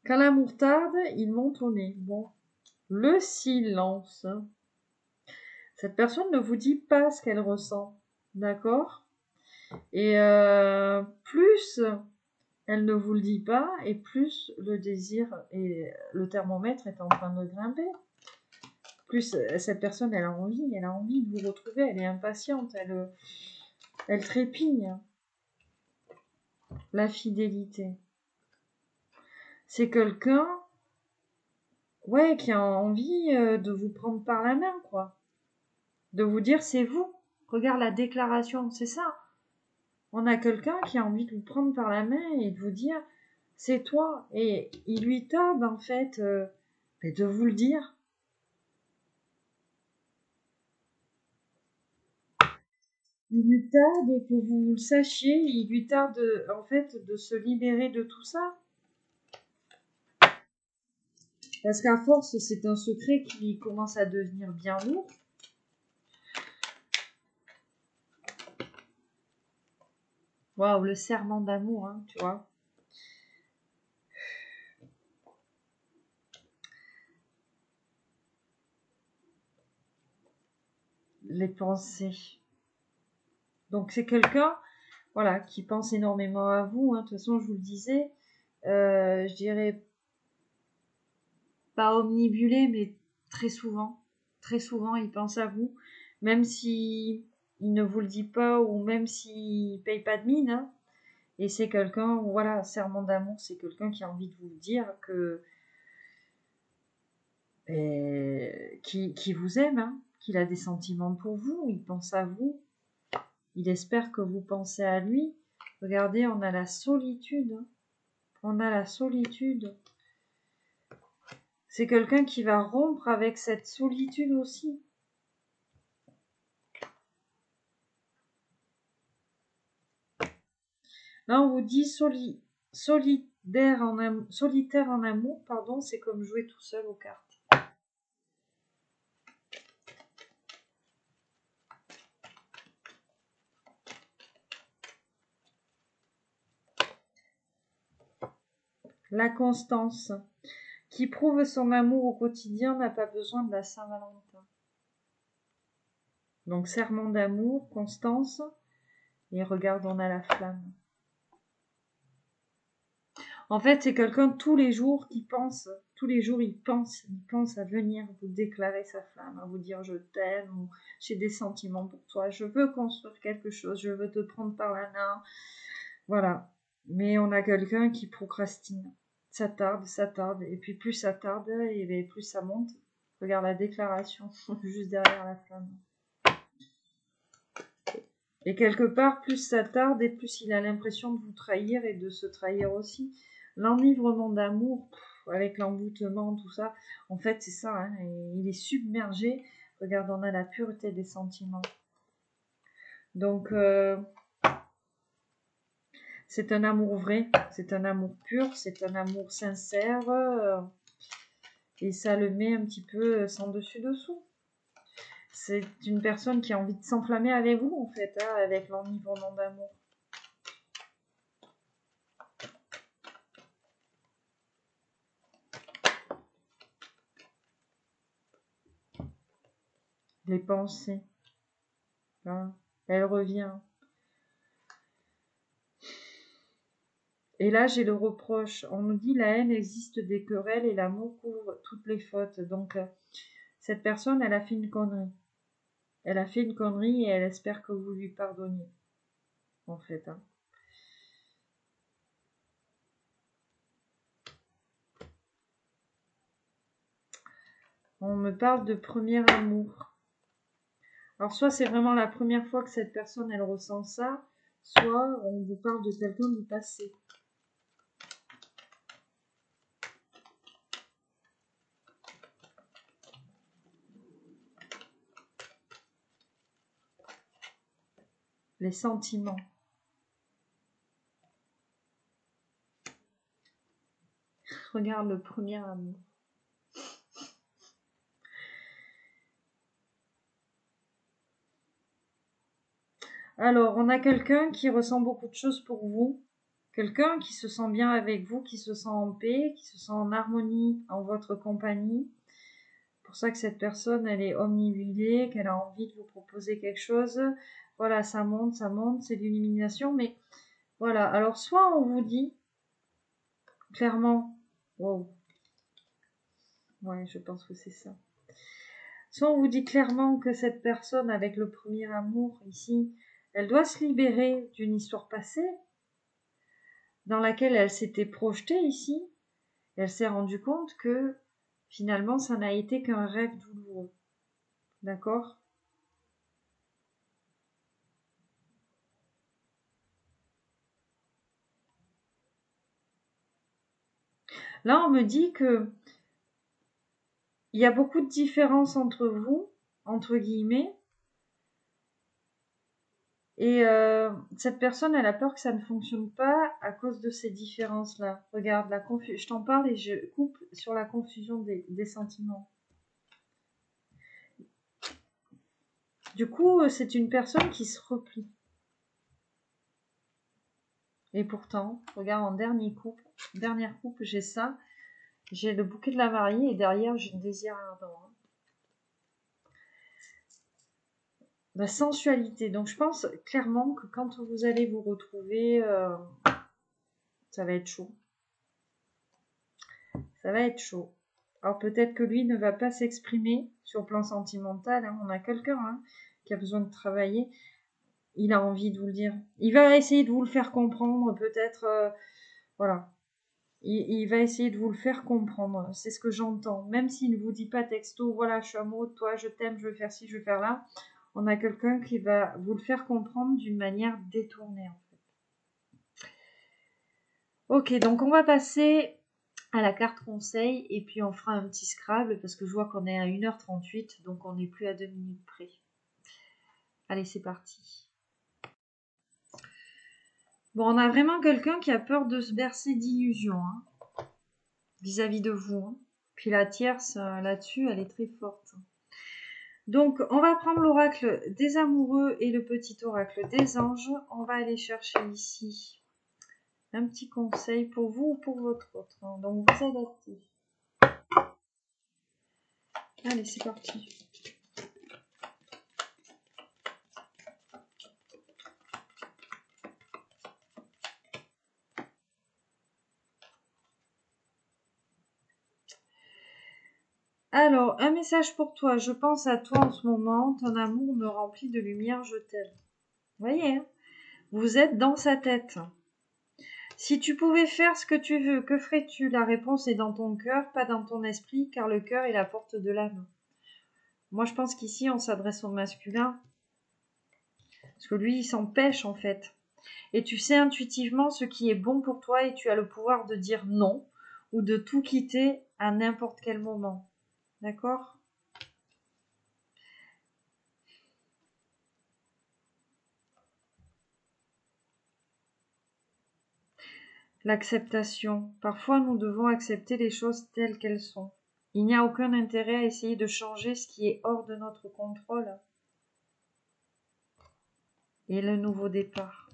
Quand l'amour tarde, il monte au nez. Bon. Le silence. Cette personne ne vous dit pas ce qu'elle ressent. D'accord? Et plus elle ne vous le dit pas, et plus le désir et le thermomètre est en train de grimper. Plus cette personne, elle a envie de vous retrouver, elle est impatiente, elle trépigne. La fidélité. C'est quelqu'un, ouais, qui a envie de vous prendre par la main, quoi. De vous dire, c'est vous. Regarde la déclaration, c'est ça. On a quelqu'un qui a envie de vous prendre par la main et de vous dire, c'est toi. Et il lui tarde, en fait, de vous le dire. Il lui tarde, et que vous le sachiez, il lui tarde, en fait, de se libérer de tout ça. Parce qu'à force, c'est un secret qui commence à devenir bien lourd. Waouh, le serment d'amour, hein, tu vois. Les pensées. Donc c'est quelqu'un, voilà, qui pense énormément à vous. Hein. De toute façon, je vous le disais, je dirais pas omnibulé, mais très souvent, il pense à vous, même si il ne vous le dit pas ou même s'il paye pas de mine. Hein. Et c'est quelqu'un, voilà, serment d'amour, c'est quelqu'un qui a envie de vous dire que qui vous aime, hein, qu'il a des sentiments pour vous, il pense à vous, il espère que vous pensez à lui. Regardez, on a la solitude, hein. On a la solitude. C'est quelqu'un qui va rompre avec cette solitude aussi. Là, on vous dit solitaire en amour, pardon, c'est comme jouer tout seul aux cartes. La constance. Qui prouve son amour au quotidien n'a pas besoin de la Saint-Valentin. Donc, serment d'amour, constance, et regarde, on a la flamme. En fait, c'est quelqu'un tous les jours qui pense, tous les jours il pense à venir vous déclarer sa flamme, à vous dire je t'aime, ou j'ai des sentiments pour toi, je veux construire quelque chose, je veux te prendre par la main. Voilà. Mais on a quelqu'un qui procrastine. Ça tarde, et puis plus ça tarde, et plus ça monte. Regarde la déclaration, juste derrière la flamme. Et quelque part, plus ça tarde, et plus il a l'impression de vous trahir et de se trahir aussi. L'enivrement d'amour, avec l'emboutement, tout ça, en fait, c'est ça, hein, il est submergé. Regarde, on a la pureté des sentiments. Donc, c'est un amour vrai, c'est un amour pur, c'est un amour sincère, et ça le met un petit peu sans dessus-dessous. C'est une personne qui a envie de s'enflammer avec vous, en fait, hein, avec l'enivrement d'amour. les pensées. Hein, elle revient. Et là, j'ai le reproche. On nous dit la haine existe des querelles et l'amour couvre toutes les fautes. Donc, cette personne, elle a fait une connerie. Elle a fait une connerie et elle espère que vous lui pardonniez. En fait. Hein. On me parle de premier amour. Alors, soit c'est vraiment la première fois que cette personne, elle ressent ça, soit on vous parle de quelqu'un du passé. Les sentiments. Regarde le premier amour. Alors, on a quelqu'un qui ressent beaucoup de choses pour vous. Quelqu'un qui se sent bien avec vous, qui se sent en paix, qui se sent en harmonie en votre compagnie. C'est pour ça que cette personne, elle est omnibulée, qu'elle a envie de vous proposer quelque chose. Voilà, ça monte, c'est l'illumination. Mais voilà, alors soit on vous dit clairement, wow, ouais, je pense que c'est ça. Soit on vous dit clairement que cette personne, avec le premier amour ici, elle doit se libérer d'une histoire passée dans laquelle elle s'était projetée ici. Elle s'est rendue compte que finalement, ça n'a été qu'un rêve douloureux. D'accord ? Là, on me dit que il y a beaucoup de différences entre vous, entre guillemets, et cette personne, elle a peur que ça ne fonctionne pas à cause de ces différences-là. Regarde, je t'en parle et je coupe sur la confusion des sentiments. Du coup, c'est une personne qui se replie. Et pourtant, regarde, en dernière coupe, j'ai ça. J'ai le bouquet de la mariée et derrière, j'ai le désir ardent. La sensualité. Donc, je pense clairement que quand vous allez vous retrouver, ça va être chaud. Ça va être chaud. Alors, peut-être que lui ne va pas s'exprimer sur le plan sentimental. Hein. On a quelqu'un qui a besoin de travailler. Il a envie de vous le dire. Il va essayer de vous le faire comprendre, peut-être. Voilà. Il va essayer de vous le faire comprendre. C'est ce que j'entends. Même s'il ne vous dit pas texto, voilà, je suis amoureux de toi, je t'aime, je veux faire ci, je veux faire là. On a quelqu'un qui va vous le faire comprendre d'une manière détournée, en fait. Ok, donc on va passer à la carte conseil et puis on fera un petit Scrabble parce que je vois qu'on est à 1h38, donc on n'est plus à 2 minutes près. Allez, c'est parti. Bon, on a vraiment quelqu'un qui a peur de se bercer d'illusions vis-à-vis de vous. Hein. Puis la tierce, là-dessus, elle est très forte. Donc, on va prendre l'oracle des amoureux et le petit oracle des anges. On va aller chercher ici un petit conseil pour vous ou pour votre autre. Hein. Donc, vous adaptez. Allez, c'est parti. Alors, un message pour toi. Je pense à toi en ce moment. Ton amour me remplit de lumière. Je t'aime. Vous voyez, hein, vous êtes dans sa tête. Si tu pouvais faire ce que tu veux, que ferais-tu? La réponse est dans ton cœur, pas dans ton esprit, car le cœur est la porte de l'âme. Moi, je pense qu'ici, on s'adresse au masculin. Parce que lui, il s'empêche, en fait. Et tu sais intuitivement ce qui est bon pour toi et tu as le pouvoir de dire non ou de tout quitter à n'importe quel moment. D'accord ? L'acceptation. Parfois, nous devons accepter les choses telles qu'elles sont. Il n'y a aucun intérêt à essayer de changer ce qui est hors de notre contrôle. Et le nouveau départ.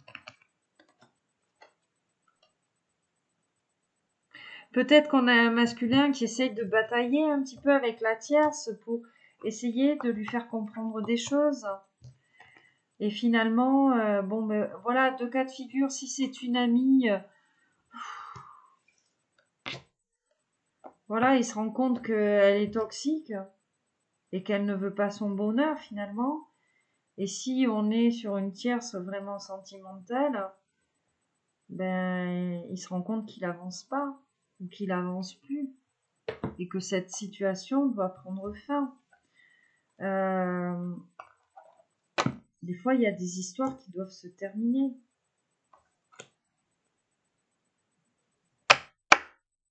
Peut-être qu'on a un masculin qui essaye de batailler un petit peu avec la tierce pour essayez de lui faire comprendre des choses. Et finalement, bon, ben, voilà, 2 cas de figure. Si c'est une amie, voilà, il se rend compte qu'elle est toxique et qu'elle ne veut pas son bonheur finalement. Et si on est sur une tierce vraiment sentimentale, ben, il se rend compte qu'il avance pas ou qu'il avance plus et que cette situation doit prendre fin. Des fois, il y a des histoires qui doivent se terminer.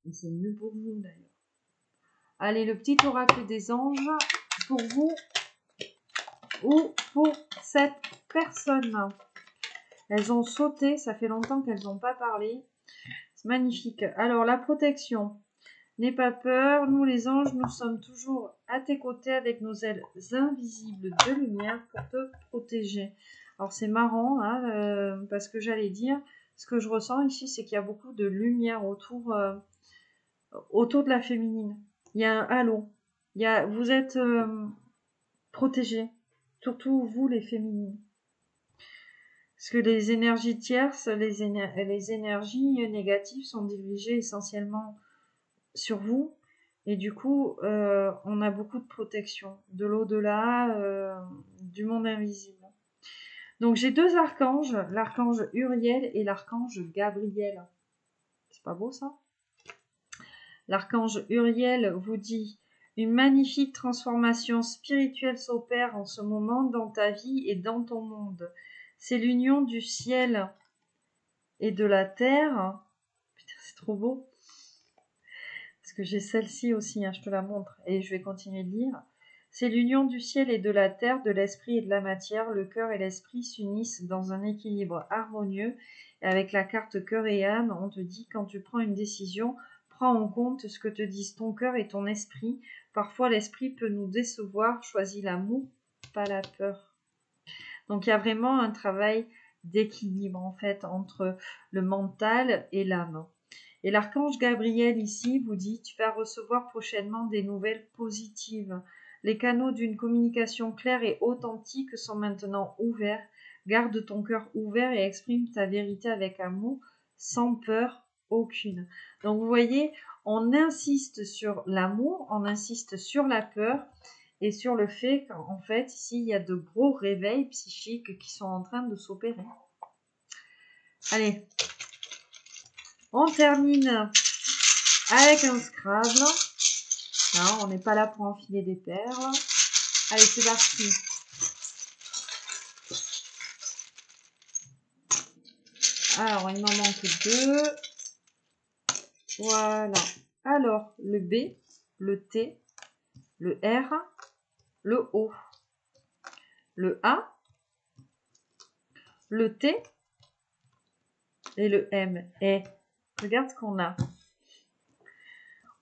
Et c'est mieux pour vous d'ailleurs. Allez, le petit oracle des anges pour vous ou pour cette personne. Elles ont sauté, ça fait longtemps qu'elles n'ont pas parlé. C'est magnifique. Alors, la protection. N'aie pas peur, nous les anges, nous sommes toujours à tes côtés avec nos ailes invisibles de lumière pour te protéger. Alors c'est marrant, hein, parce que j'allais dire, ce que je ressens ici, c'est qu'il y a beaucoup de lumière autour de la féminine. Il y a un halo. Vous êtes protégés, surtout vous les féminines. Parce que les énergies tierces, les énergies négatives sont dirigées essentiellement sur vous. Et du coup, on a beaucoup de protection de l'au-delà, du monde invisible. Donc j'ai 2 archanges, l'archange Uriel et l'archange Gabriel. C'est pas beau ça? L'archange Uriel vous dit: une magnifique transformation spirituelle s'opère en ce moment dans ta vie et dans ton monde. C'est l'union du ciel et de la terre. Putain, c'est trop beau. Parce que j'ai celle-ci aussi, hein, je te la montre et je vais continuer de lire. C'est l'union du ciel et de la terre, de l'esprit et de la matière. Le cœur et l'esprit s'unissent dans un équilibre harmonieux. Et avec la carte cœur et âme, on te dit: quand tu prends une décision, prends en compte ce que te disent ton cœur et ton esprit. Parfois, l'esprit peut nous décevoir. Choisis l'amour, pas la peur. Donc, il y a vraiment un travail d'équilibre, en fait, entre le mental et l'âme. Et l'archange Gabriel ici vous dit: tu vas recevoir prochainement des nouvelles positives. Les canaux d'une communication claire et authentique sont maintenant ouverts. Garde ton cœur ouvert et exprime ta vérité avec amour, sans peur aucune. Donc vous voyez, on insiste sur l'amour, on insiste sur la peur et sur le fait qu'en fait, ici, il y a de gros réveils psychiques qui sont en train de s'opérer. Allez, on termine avec un Scrabble. Non, on n'est pas là pour enfiler des perles. Allez, c'est parti. Alors, il m'en manque 2. Voilà. Alors, le B, le T, le R, le O, le A, le T et le M. Et regarde ce qu'on a.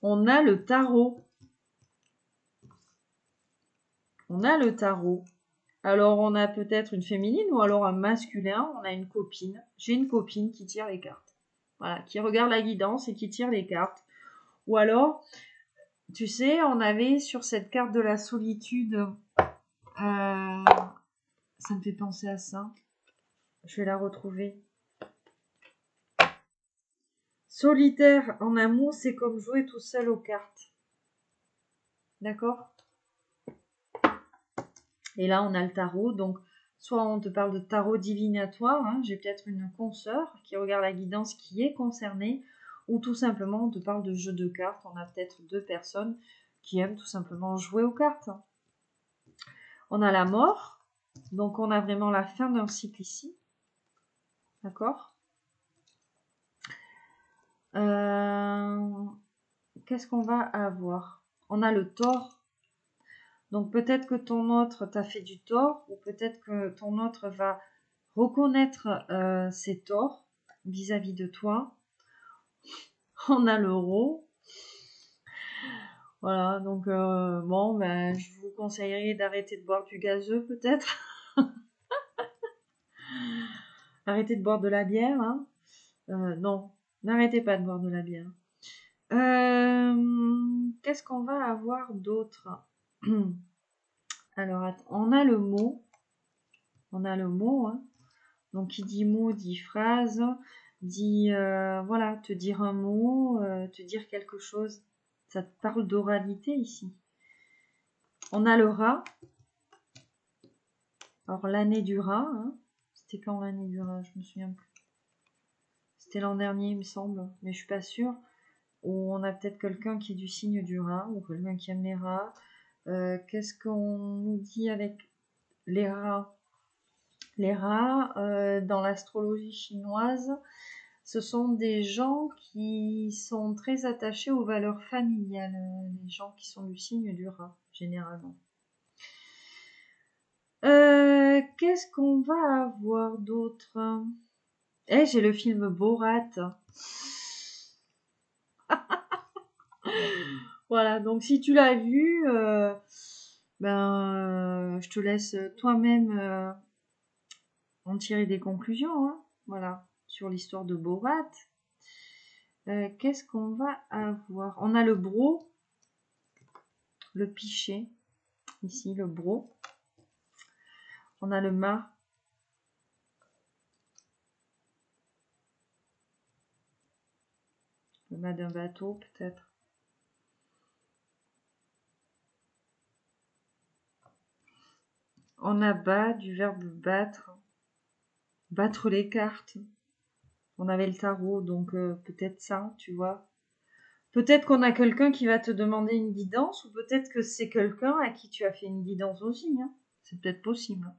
On a le tarot. On a le tarot. Alors, on a peut-être une féminine ou alors un masculin. On a une copine. J'ai une copine qui tire les cartes. Voilà, qui regarde la guidance et qui tire les cartes. Ou alors, tu sais, on avait sur cette carte de la solitude, ça me fait penser à ça. Je vais la retrouver. Solitaire en amour, c'est comme jouer tout seul aux cartes. D'accord? Et là, on a le tarot. Donc, soit on te parle de tarot divinatoire, hein, j'ai peut-être une consoeur qui regarde la guidance qui est concernée, ou tout simplement on te parle de jeu de cartes. On a peut-être 2 personnes qui aiment tout simplement jouer aux cartes. On a la mort, donc on a vraiment la fin d'un cycle ici. D'accord? Qu'est-ce qu'on va avoir? On a le tort. Donc peut-être que ton autre t'a fait du tort, ou peut-être que ton autre va reconnaître ses torts vis-à-vis de toi. On a l'euro. Voilà, donc bon, ben, je vous conseillerais d'arrêter de boire du gazeux peut-être. Arrêtez de boire de la bière, hein. Non, n'arrêtez pas de boire de la bière. Qu'est-ce qu'on va avoir d'autre? Alors, on a le mot. On a le mot. Hein. Donc, qui dit mot, dit phrase, dit, voilà, te dire un mot, te dire quelque chose. Ça te parle d'oralité ici. On a le rat. Alors, l'année du rat. Hein. C'était quand l'année du rat? Je me souviens plus. C'était l'an dernier, il me semble, mais je suis pas sûre. Ou on a peut-être quelqu'un qui est du signe du rat, ou quelqu'un qui aime les rats. Qu'est-ce qu'on nous dit avec les rats? Les rats, dans l'astrologie chinoise, ce sont des gens qui sont très attachés aux valeurs familiales, les gens qui sont du signe du rat, généralement. Qu'est-ce qu'on va avoir d'autre? Eh, j'ai le film Borat. Voilà, donc si tu l'as vu, je te laisse toi-même en tirer des conclusions, hein, voilà, sur l'histoire de Borat. Qu'est-ce qu'on va avoir? On a le bro, le pichet, ici, le bro. On a le mât. Le mât d'un bateau, peut-être. On a bas, du verbe battre. Battre les cartes. On avait le tarot, donc peut-être ça, tu vois. Peut-être qu'on a quelqu'un qui va te demander une guidance, ou peut-être que c'est quelqu'un à qui tu as fait une guidance aussi. Hein. C'est peut-être possible.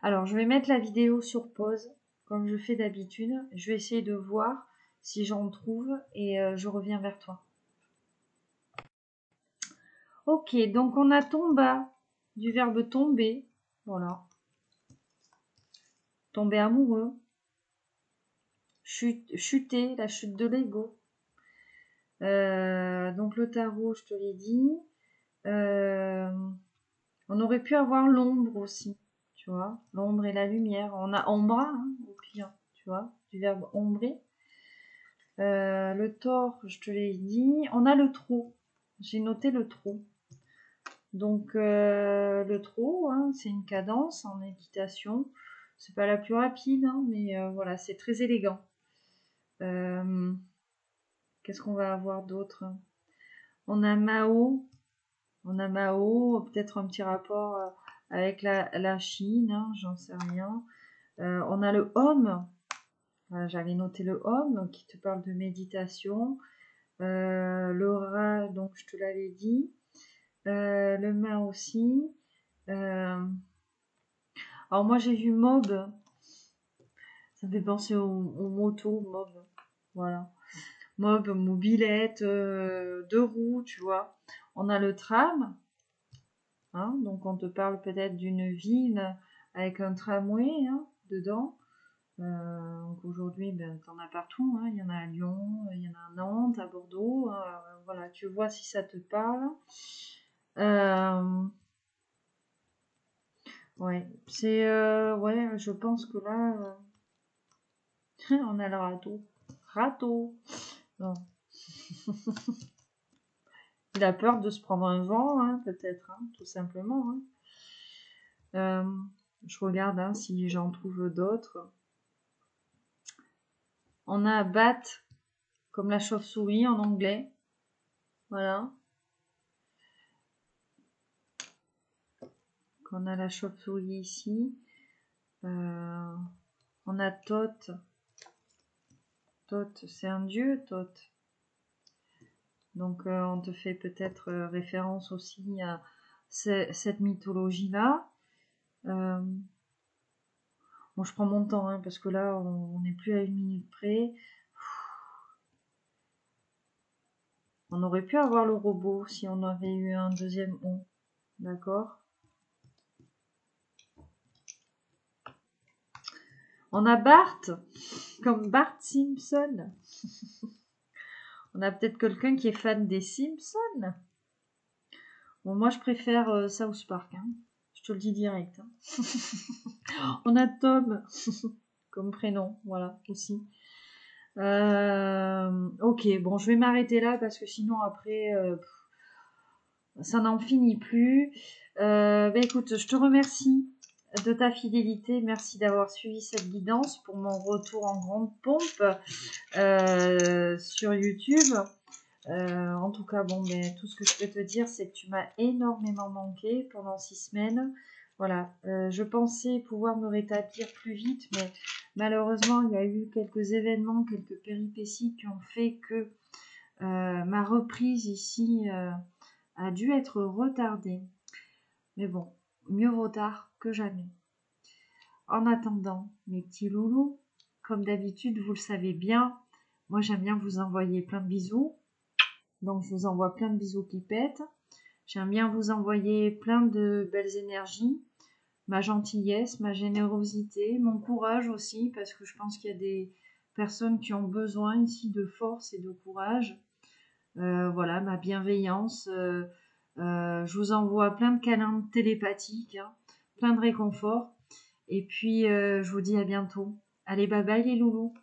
Alors, je vais mettre la vidéo sur pause, comme je fais d'habitude. Je vais essayer de voir si j'en trouve et je reviens vers toi. Ok, donc on a tomba, du verbe tomber. Voilà. Tomber amoureux. Chuter, la chute de l'ego. Donc le tarot, je te l'ai dit. On aurait pu avoir l'ombre aussi, tu vois. L'ombre et la lumière. On a ombra, hein, au pire, tu vois, du verbe ombrer. Le tort, je te l'ai dit. On a le trot. J'ai noté le trot. Donc le trot, hein, c'est une cadence en équitation. C'est pas la plus rapide, hein, mais voilà, c'est très élégant. Qu'est-ce qu'on va avoir d'autre? On a Mao. On a Mao, peut-être un petit rapport avec la Chine, hein, j'en sais rien. On a le Om. Voilà, j'avais noté le Om qui te parle de méditation. Le Ra, donc je te l'avais dit. Le Ma aussi. Alors moi j'ai vu Mob. Ça me fait penser aux motos, Mob. Voilà. Mob, mobilette, deux roues, tu vois. On a le tram. Hein, donc on te parle peut-être d'une ville avec un tramway hein, dedans. Donc aujourd'hui, ben, tu en as partout. Hein. Il y en a à Lyon, il y en a à Nantes, à Bordeaux. Voilà, tu vois si ça te parle. Ouais, c'est ouais, je pense que là, on a le râteau. Râteau. Non. Il a peur de se prendre un vent, hein, peut-être, hein, tout simplement. Hein. Je regarde hein, si j'en trouve d'autres. On a bat, comme la chauve-souris en anglais. Voilà. On a la chauve-souris ici. On a Thoth. Thoth, c'est un dieu, Thoth. Donc on te fait peut-être référence aussi à cette mythologie-là. Bon, je prends mon temps, hein, parce que là, on n'est plus à 1 minute près. On aurait pu avoir le robot si on avait eu un deuxième on. D'accord? On a Bart, comme Bart Simpson. On a peut-être quelqu'un qui est fan des Simpsons. Bon, moi, je préfère South Park. Hein. Je te le dis direct. Hein. On a Tom comme prénom, voilà, aussi. Ok, bon, je vais m'arrêter là parce que sinon après, ça n'en finit plus. Écoute, je te remercie de ta fidélité. Merci d'avoir suivi cette guidance pour mon retour en grande pompe sur YouTube. En tout cas, bon, tout ce que je peux te dire, c'est que tu m'as énormément manqué pendant 6 semaines. Voilà, je pensais pouvoir me rétablir plus vite, mais malheureusement, il y a eu quelques événements, quelques péripéties qui ont fait que ma reprise ici a dû être retardée. Mais bon, mieux vaut tard que jamais. En attendant, mes petits loulous, comme d'habitude, vous le savez bien, moi j'aime bien vous envoyer plein de bisous. Donc je vous envoie plein de bisous qui pètent. J'aime bien vous envoyer plein de belles énergies, ma gentillesse, ma générosité, mon courage aussi, parce que je pense qu'il y a des personnes qui ont besoin ici de force et de courage. Voilà, ma bienveillance. Je vous envoie plein de câlins télépathiques, hein, plein de réconfort. Et puis, je vous dis à bientôt. Allez, bye bye les loulous.